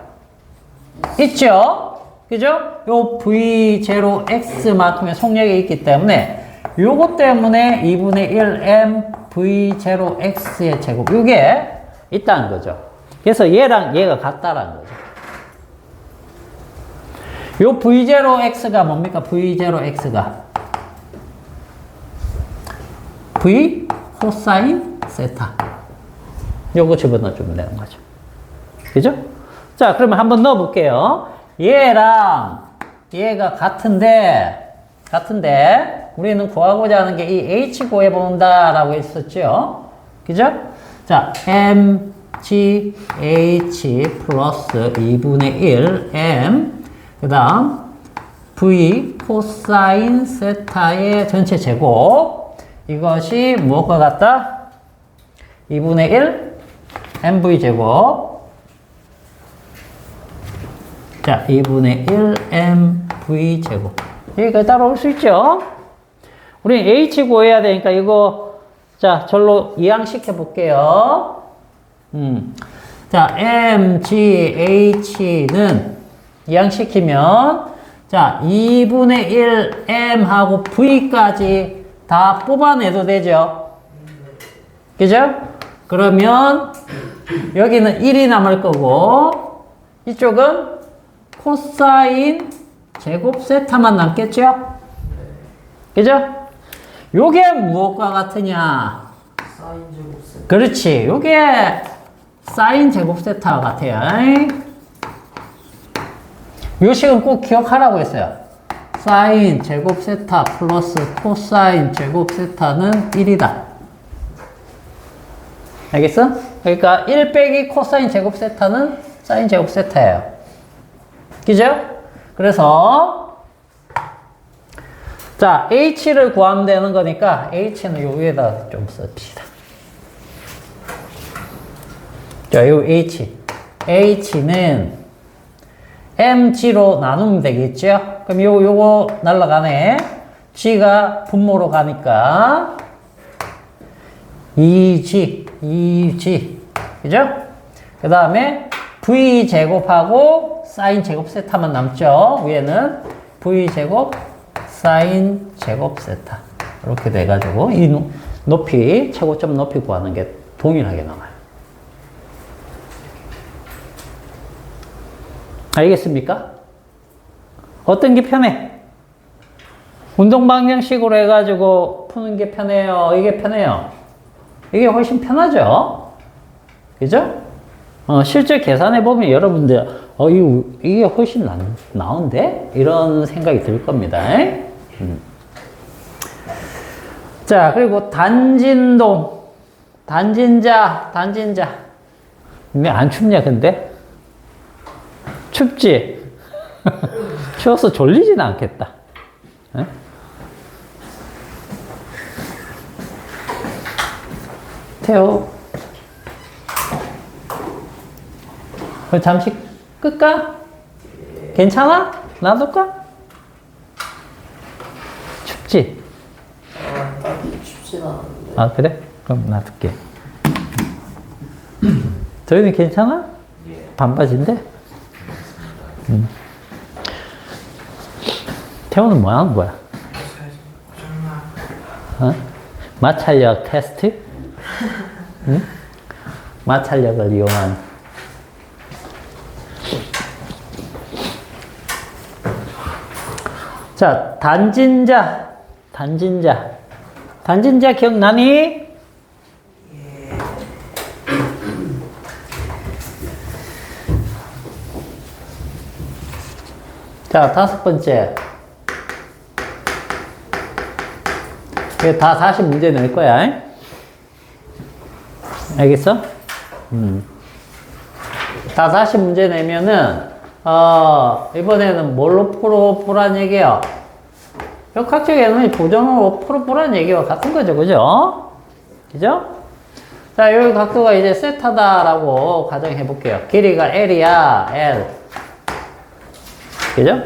있죠? 그죠? 요 V0X만큼의 속력이 있기 때문에 요것 때문에 2분의 1M V0X의 제곱 요게 있다는 거죠. 그래서 얘랑 얘가 같다라는 거죠. 요 V0X가 뭡니까? V0X가 V 코사인 세타. 요거 집어넣어주면 되는 거죠. 그죠? 자, 그러면 한번 넣어볼게요. 얘랑 얘가 같은데 우리는 구하고자 하는 게 이 H 구해본다 라고 했었죠. 그죠? 자, M, G, H 플러스 2분의 1 M 그 다음 V 코사인 세타의 전체 제곱. 이것이 무엇과 같다? 2분의 1 mv 제곱. 자, 2분의 1 mv 제곱. 여기까지 따라올 수 있죠? 우리 h 구해야 되니까 이거 자 절로 이항시켜 볼게요. 자, mgh는 이항시키면 자 2분의 1 m하고 v까지 다 뽑아내도 되죠? 그죠? 그러면 여기는 1이 남을 거고 이쪽은 코사인 제곱 세타만 남겠죠? 그죠? 요게 무엇과 같으냐? 사인 제곱 세타. 그렇지. 요게 사인 제곱 세타와 같아요. 요 식은 꼭 기억하라고 했어요. 사인 제곱 세타 플러스 코사인 제곱 세타는 1이다. 알겠어? 그러니까 1 빼기 코사인 제곱 세타는 사인 제곱 세타예요. 그죠? 그래서 자, h를 구하면 되는 거니까 h는 요 위에다 좀 씁시다. 자, 요 h는 mg로 나누면 되겠죠? 그럼 요거 날라가네. g가 분모로 가니까 2g. 그죠? 그 다음에 v 제곱하고 사인 제곱 세타만 남죠? 위에는 v 제곱 사인 제곱 세타. 이렇게 돼가지고 이 높이, 최고점 높이 구하는 게 동일하게 나와요. 알겠습니까? 어떤 게 편해? 운동 방정식으로 해가지고 푸는 게 편해요? 이게 편해요? 이게 훨씬 편하죠? 그죠? 실제 계산해보면 여러분들, 이게 훨씬 나은데? 이런 생각이 들 겁니다. 자, 그리고 단진동, 단진자. 왜 안 춥냐, 근데? 춥지? 추워서 졸리진 않겠다. 에? 태호. 잠시 끌까? 괜찮아? 놔둘까? 춥지? 딱히 춥진 않은데. 아, 그래? 그럼 놔둘게. 저희는 괜찮아? 반바지인데? 태호는 뭐 하는 거야? 어? 마찰력 테스트? 응? 마찰력을 이용한. 자, 단진자 기억나니? 자, 5번째. 이거 다 다시 문제 낼 거야. 알겠어? 다 다시 문제 내면은, 이번에는 뭘로 풀어보란 얘기야? 각적 에너지 도전으로 풀어보란 얘기와 같은 거죠. 그죠? 그죠? 자, 여기 각도가 이제 세타다라고 가정해 볼게요. 길이가 L이야, L. 그죠?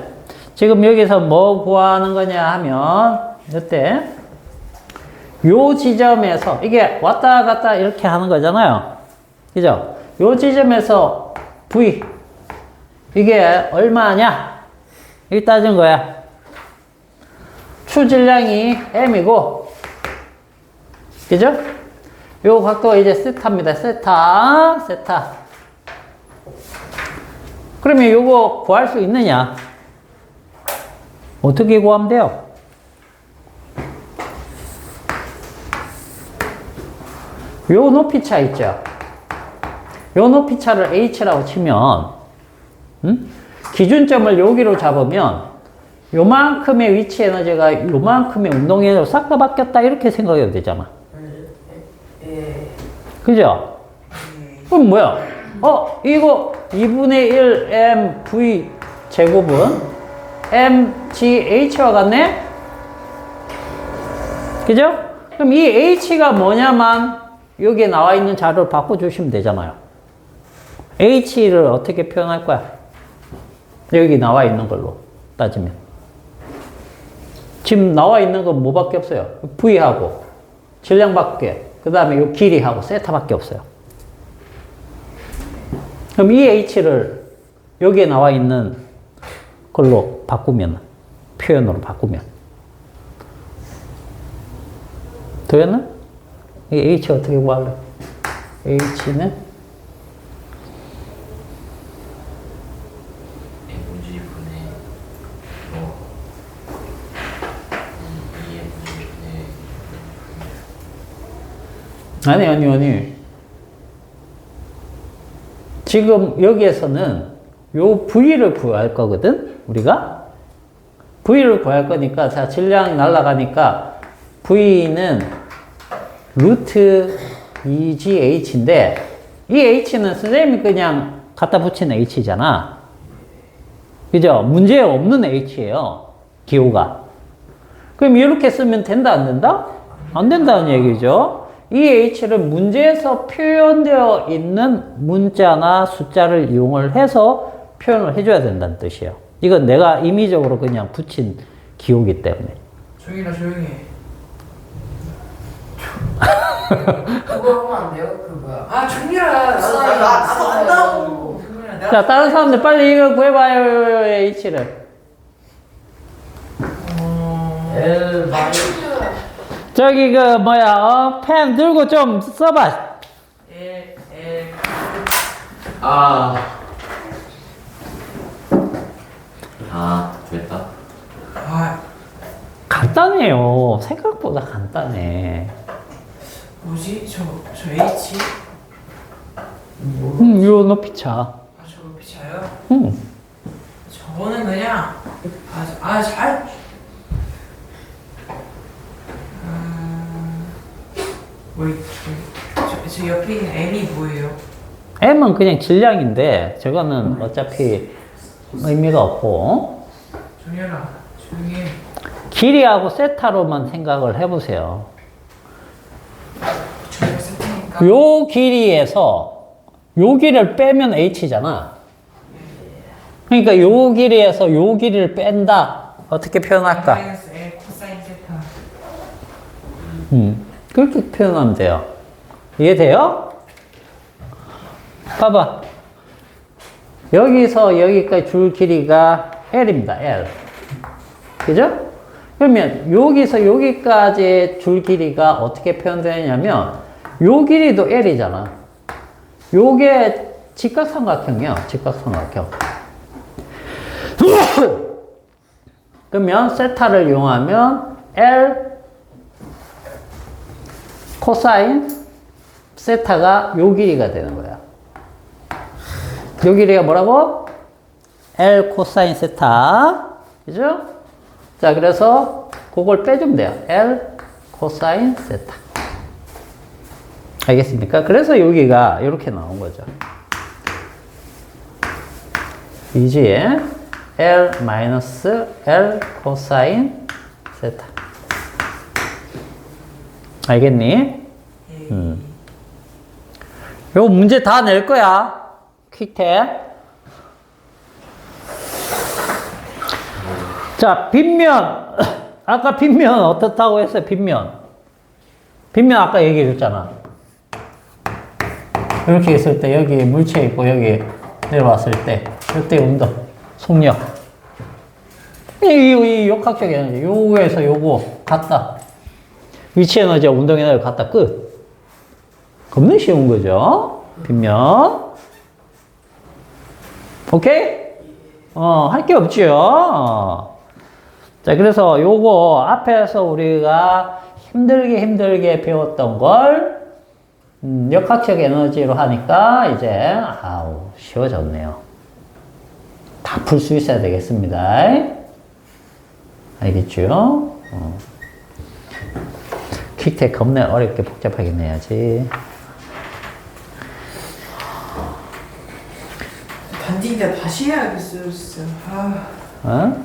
지금 여기서 뭐 구하는 거냐 하면, 이때, 요 지점에서, 이게 왔다 갔다 이렇게 하는 거잖아요. 그죠? 요 지점에서 V. 이게 얼마냐? 이게 따진 거야. 추질량이 M이고, 그죠? 요 각도가 이제 세타입니다. 세타. 그러면 요거 구할 수 있느냐? 어떻게 구하면 돼요? 요 높이차 있죠? 요 높이차를 H라고 치면, 기준점을 여기로 잡으면, 요만큼의 위치 에너지가 요만큼의 운동 에너지로 싹 다 바뀌었다. 이렇게 생각해도 되잖아. 그죠? 그럼 뭐야? 이거 2분의 1 m v 제곱은 mgh와 같네? 그죠? 그럼 이 h가 뭐냐만 여기에 나와 있는 자료를 바꿔주시면 되잖아요. h를 어떻게 표현할 거야? 여기 나와 있는 걸로 따지면. 지금 나와 있는 건 뭐밖에 없어요? v하고 질량밖에, 그 다음에 요 길이하고 세타밖에 없어요. 그럼 이 h를 여기에 나와 있는 걸로 바꾸면, 표현으로 바꾸면 되겠나? 이 h 어떻게 구할래? h는 mg 분의 뭐 2mg 분의 아니. 지금 여기에서는 요 V를 구할 거거든? 우리가? V를 구할 거니까, 자, 질량이 날아가니까 V는 루트 2GH인데, 이 H는 선생님이 그냥 갖다 붙인 H잖아. 그죠? 문제 없는 H예요. 기호가. 그럼 이렇게 쓰면 된다, 안 된다? 안 된다는 얘기죠. 이 h를 문제에서 표현되어 있는 문자나 숫자를 이용을 해서 표현을 해줘야 된다는 뜻이에요. 이건 내가 임의적으로 그냥 붙인 기호이기 때문에. 조용히라 조용히 해. 그거 하면 안 돼요? 그 뭐야? 아 조용히라. 나도 안다고. 조용히라. 내가 자, 다른 사람들 빨리 이거 구해봐요, h를. L 마이너스 저기 펜 들고 좀 써봐. 됐다. 아 간단해요. 생각보다 간단해. 뭐지? 저 H? 요 높이 차. 저 피차요? 저거는 그냥 잘. 저 옆에 있는 M이 뭐예요? m은 그냥 질량인데, 저거는 어차피 의미가 없고, 조용히라 조용히 해. 길이하고 세타로만 생각을 해보세요. 저거 쓸 테니까. 요 길이에서 요 길이를 빼면 h잖아. 그러니까 요 길이에서 요 길이를 뺀다. 어떻게 표현할까? 마이너스 L 코사인 세타. 그렇게 표현하면 돼요. 이해돼요? 봐봐. 여기서 여기까지 줄 길이가 L입니다. L. 그죠? 그러면 여기서 여기까지 줄 길이가 어떻게 표현되냐면 요 길이도 L이잖아. 요게 직각삼각형이야. 직각삼각형. 그러면 세타를 이용하면 L 코사인 세타가 요 길이가 되는 거야. 요 길이가 뭐라고? L 코사인 세타. 그죠? 자, 그래서 그걸 빼주면 돼요. L 코사인 세타. 알겠습니까? 그래서 여기가 이렇게 나온 거죠. 이지에 L 마이너스 L 코사인 세타. 알겠니? 요 문제 다 낼 거야. 퀵탭. 자, 빗면. 아까 빗면 어떻다고 했어요? 빗면. 빗면 아까 얘기해줬잖아. 이렇게 있을 때 여기 물체 있고 여기 내려왔을 때 이때 운동, 속력. 이 역학적 에너지. 요거에서 요거 같다. 위치 에너지와 운동 에너지 같다. 끝. 겁나 쉬운 거죠? 빗면. 오케이? 할 게 없죠? 자, 그래서 요거 앞에서 우리가 힘들게 배웠던 걸, 역학적 에너지로 하니까 이제, 쉬워졌네요. 다 풀 수 있어야 되겠습니다. 알겠죠? 퀵텍 겁나 어렵게 복잡하게 내야지. 단징다 다시 해야겠어요, 진짜. 아, 어?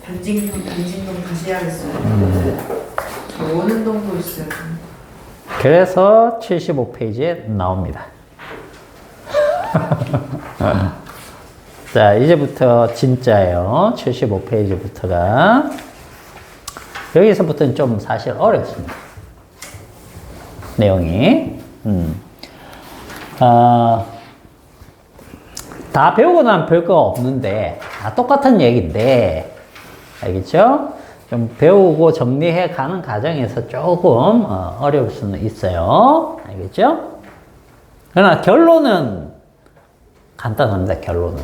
단징동 다시 해야겠어요. 저 오는 동도 있어요. 그래서 75페이지에 나옵니다. 자, 이제부터 진짜예요. 75페이지부터가. 여기서부터는 좀 사실 어렵습니다. 내용이. 다 배우고 나면 별거 없는데, 다 똑같은 얘기인데, 알겠죠? 좀 배우고 정리해 가는 과정에서 조금 어려울 수는 있어요. 알겠죠? 그러나 결론은 간단합니다. 결론은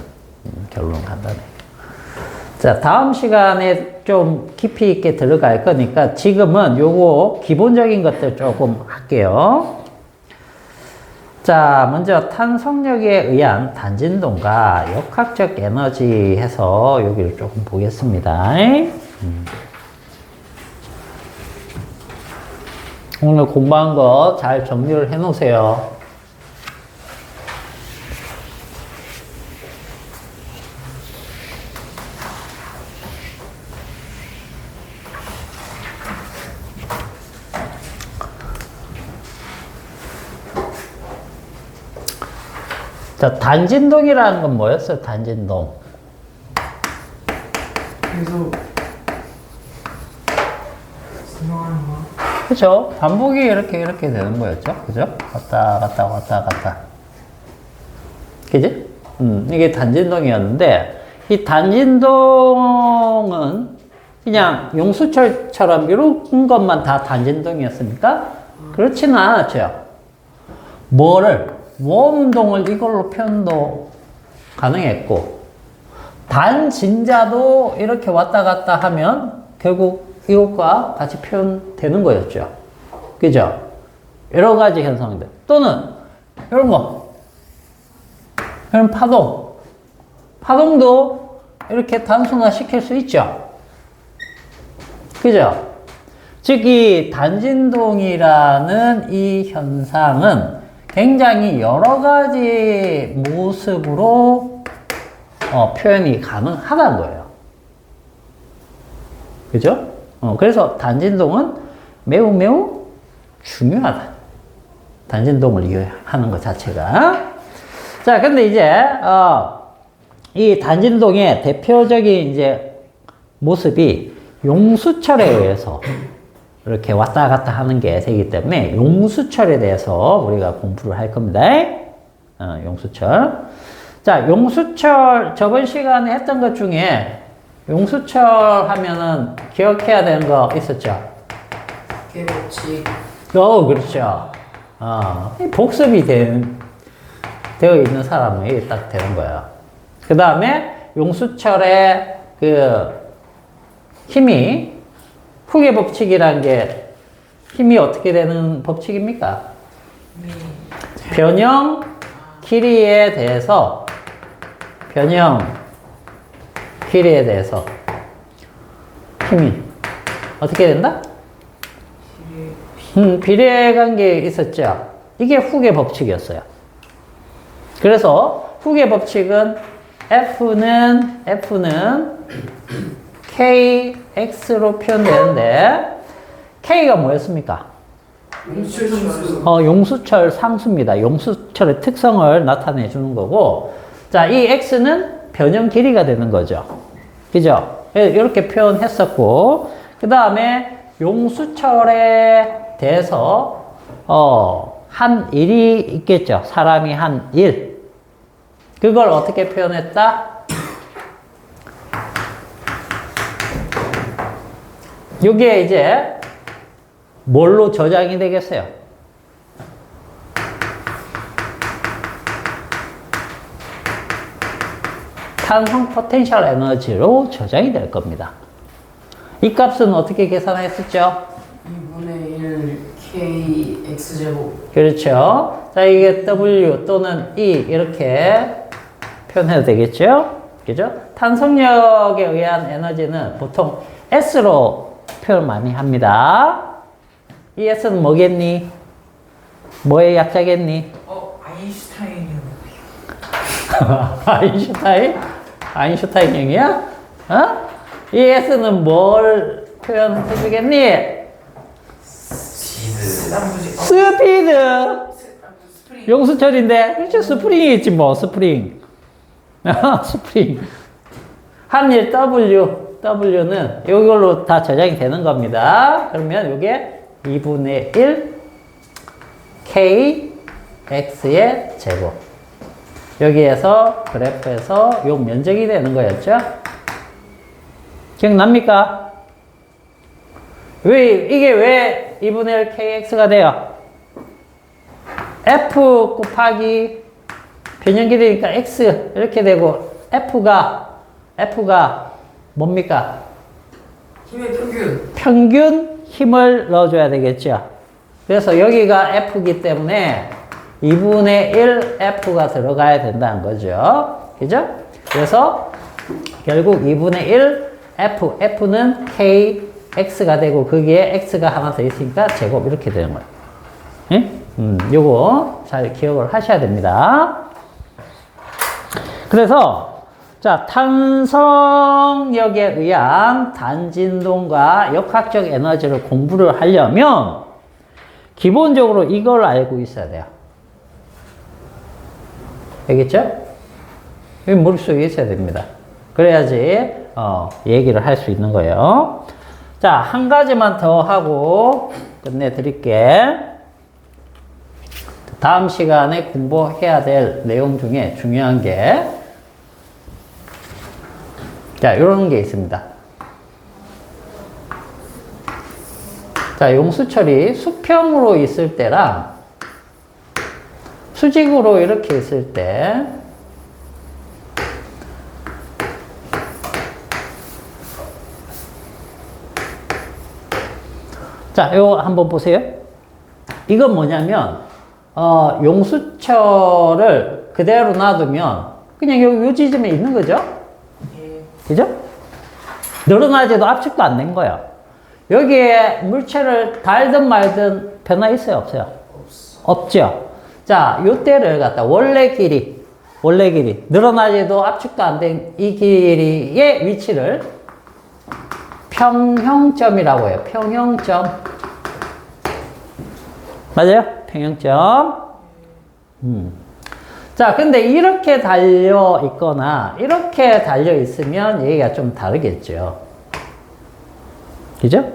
간단해요. 자, 다음 시간에 좀 깊이 있게 들어갈 거니까 지금은 요거 기본적인 것들 조금 할게요. 자, 먼저 탄성력에 의한 단진동과 역학적 에너지 해서 여기를 조금 보겠습니다. 오늘 공부한 거 잘 정리를 해 놓으세요. 자, 단진동이라는 건 뭐였어요? 단진동. 계속 생각하는 거. 그죠? 반복이 이렇게 되는 거였죠? 그죠? 왔다. 그지? 이게 단진동이었는데, 이 단진동은 그냥 용수철처럼 이런 것만 다 단진동이었습니까? 그렇지는 않았죠. 원운동을 이걸로 표현도 가능했고, 단진자도 이렇게 왔다 갔다 하면 결국 이것과 같이 표현되는 거였죠. 그죠? 여러 가지 현상들. 또는 이런 거. 이런 파동. 파동도 이렇게 단순화 시킬 수 있죠. 그죠? 즉, 이 단진동이라는 이 현상은 굉장히 여러 가지 모습으로 표현이 가능하다는 거예요. 그죠? 그래서 단진동은 매우 중요하다. 단진동을 이해하는 것 자체가. 자, 근데 이제, 이 단진동의 대표적인 이제 모습이 용수철에 의해서 이렇게 왔다 갔다 하는 게 되기 때문에 용수철에 대해서 우리가 공부를 할 겁니다. 용수철. 자, 용수철 저번 시간에 했던 것 중에 용수철 하면은 기억해야 되는 거 있었죠? 개복치. 그렇죠. 복습이 되어 있는 사람은 이게 딱 되는 거예요. 그 다음에 용수철의 그 힘이 후계 법칙이라는 게 힘이 어떻게 되는 법칙입니까? 변형 길이에 대해서 힘이 어떻게 된다? 비례 관계 있었죠? 이게 후계 법칙이었어요. 그래서 후계 법칙은 F는 KX로 표현되는데, K가 뭐였습니까? 용수철 상수입니다. 용수철의 특성을 나타내 주는 거고, 자, 이 X는 변형 길이가 되는 거죠. 그죠? 이렇게 표현했었고, 그 다음에 용수철에 대해서, 한 일이 있겠죠. 사람이 한 일. 그걸 어떻게 표현했다? 이게 이제 뭘로 저장이 되겠어요? 탄성 포텐셜 에너지로 저장이 될 겁니다. 이 값은 어떻게 계산했었죠? 2분의 1 KX제곱. 그렇죠. 자, 이게 W 또는 E 이렇게 표현해도 되겠죠? 그죠? 탄성력에 의한 에너지는 보통 S로 표현 많이 합니다. 이 S는 뭐겠니? 뭐의 약자겠니? 아인슈타인이요. 아인슈타인? 아인슈타인형이야? 어? 이 S는 뭘 표현해 주겠니? 쓰담부지. 스피드! 스프링. 용수철인데, 그렇죠. 스프링이겠지, 뭐, 스프링. 스프링. 한일 W는 이걸로 다 저장이 되는 겁니다. 그러면 이게 2분의 1 KX의 제곱. 여기에서, 그래프에서 요 면적이 되는 거였죠? 기억납니까? 이게 왜 2분의 1 KX가 돼요? F 곱하기 변형기 되니까 X 이렇게 되고 F가 뭡니까? 힘의 평균. 평균 힘을 넣어줘야 되겠죠. 그래서 여기가 F이기 때문에 2분의 1 F가 들어가야 된다는 거죠. 그죠? 그래서 결국 2분의 1 F는 KX가 되고 거기에 X가 하나 더 있으니까 제곱 이렇게 되는 거예요. 예? 요거 잘 기억을 하셔야 됩니다. 그래서 자, 탄성력에 의한 단진동과 역학적 에너지를 공부를 하려면 기본적으로 이걸 알고 있어야 돼요. 알겠죠? 이 머릿속에 있어야 됩니다. 그래야지 얘기를 할 수 있는 거예요. 자, 한 가지만 더 하고 끝내드릴게. 다음 시간에 공부해야 될 내용 중에 중요한 게 자, 이런 게 있습니다. 자, 용수철이 수평으로 있을 때랑 수직으로 이렇게 있을 때 자, 이거 한번 보세요. 이건 뭐냐면 용수철을 그대로 놔두면 그냥 요 지점에 있는 거죠? 그죠? 늘어나지도 압축도 안 된 거예요. 여기에 물체를 달든 말든 변화 있어요? 없어요? 없죠? 자, 요때를 갖다 원래 길이 늘어나지도 압축도 안 된 이 길이의 위치를 평형점이라고 해요. 평형점. 맞아요? 평형점. 자, 근데 이렇게 달려 있거나 이렇게 달려 있으면 얘기가 좀 다르겠죠. 그죠?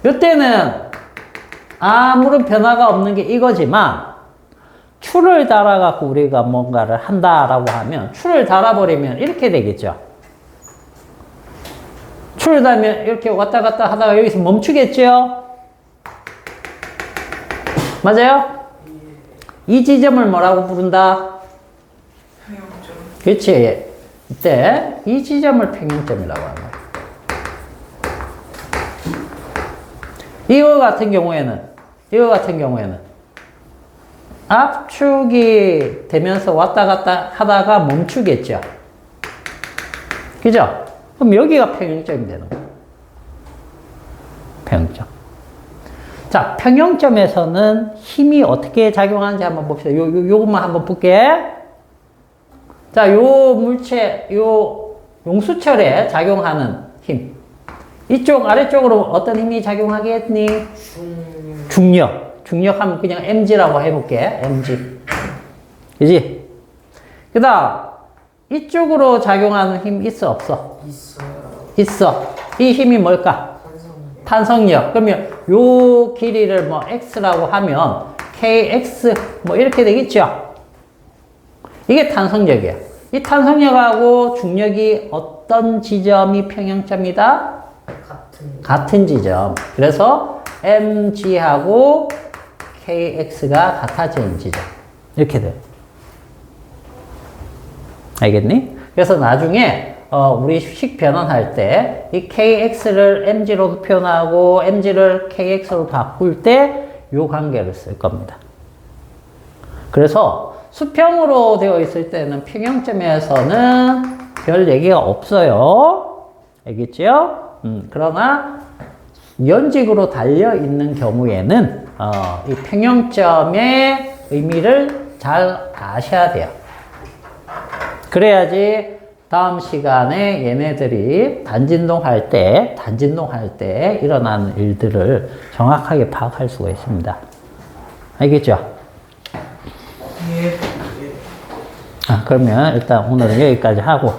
이때는 아무런 변화가 없는 게 이거지만 추를 달아갖고 우리가 뭔가를 한다라고 하면 추를 달아버리면 이렇게 되겠죠. 추를 달면 이렇게 왔다 갔다 하다가 여기서 멈추겠죠. 맞아요? 이 지점을 뭐라고 부른다? 평형점. 그렇지. 이때 이 지점을 평형점이라고 하는 거예요. 이거 같은 경우에는 압축이 되면서 왔다 갔다 하다가 멈추겠죠. 그죠? 그럼 여기가 평형점이 되는 거예요. 평형점. 자, 평형점에서는 힘이 어떻게 작용하는지 한번 봅시다. 요것만 한번 볼게. 자, 요 물체, 요 용수철에 작용하는 힘. 이쪽 아래쪽으로 어떤 힘이 작용하겠니? 중력. 중력하면 그냥 mg라고 해볼게. mg. 그지? 그 다음, 이쪽으로 작용하는 힘 있어, 없어? 있어요. 있어. 이 힘이 뭘까? 탄성력. 그러면 요 길이를 뭐 x라고 하면 kx 뭐 이렇게 되겠죠? 이게 탄성력이에요. 이 탄성력하고 중력이 어떤 지점이 평형점이다? 같은 지점. 그래서 mg하고 kx가 같아지는 지점. 이렇게 돼요. 알겠니? 그래서 나중에 우리 식 변환할 때 이 kx를 mg로 표현하고 mg를 kx로 바꿀 때 이 관계를 쓸 겁니다. 그래서 수평으로 되어 있을 때는 평형점에서는 별 얘기가 없어요. 알겠죠? 그러나 연직으로 달려 있는 경우에는 이 평형점의 의미를 잘 아셔야 돼요. 그래야지 다음 시간에 얘네들이 단진동 할 때 일어나는 일들을 정확하게 파악할 수가 있습니다. 알겠죠? 예. 그러면 일단 오늘은 여기까지 하고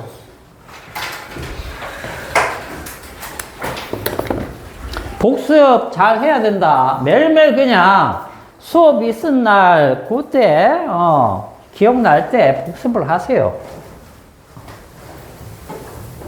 복습 잘 해야 된다. 매일매일 그냥 수업 있은 날 그때 기억날 때 복습을 하세요.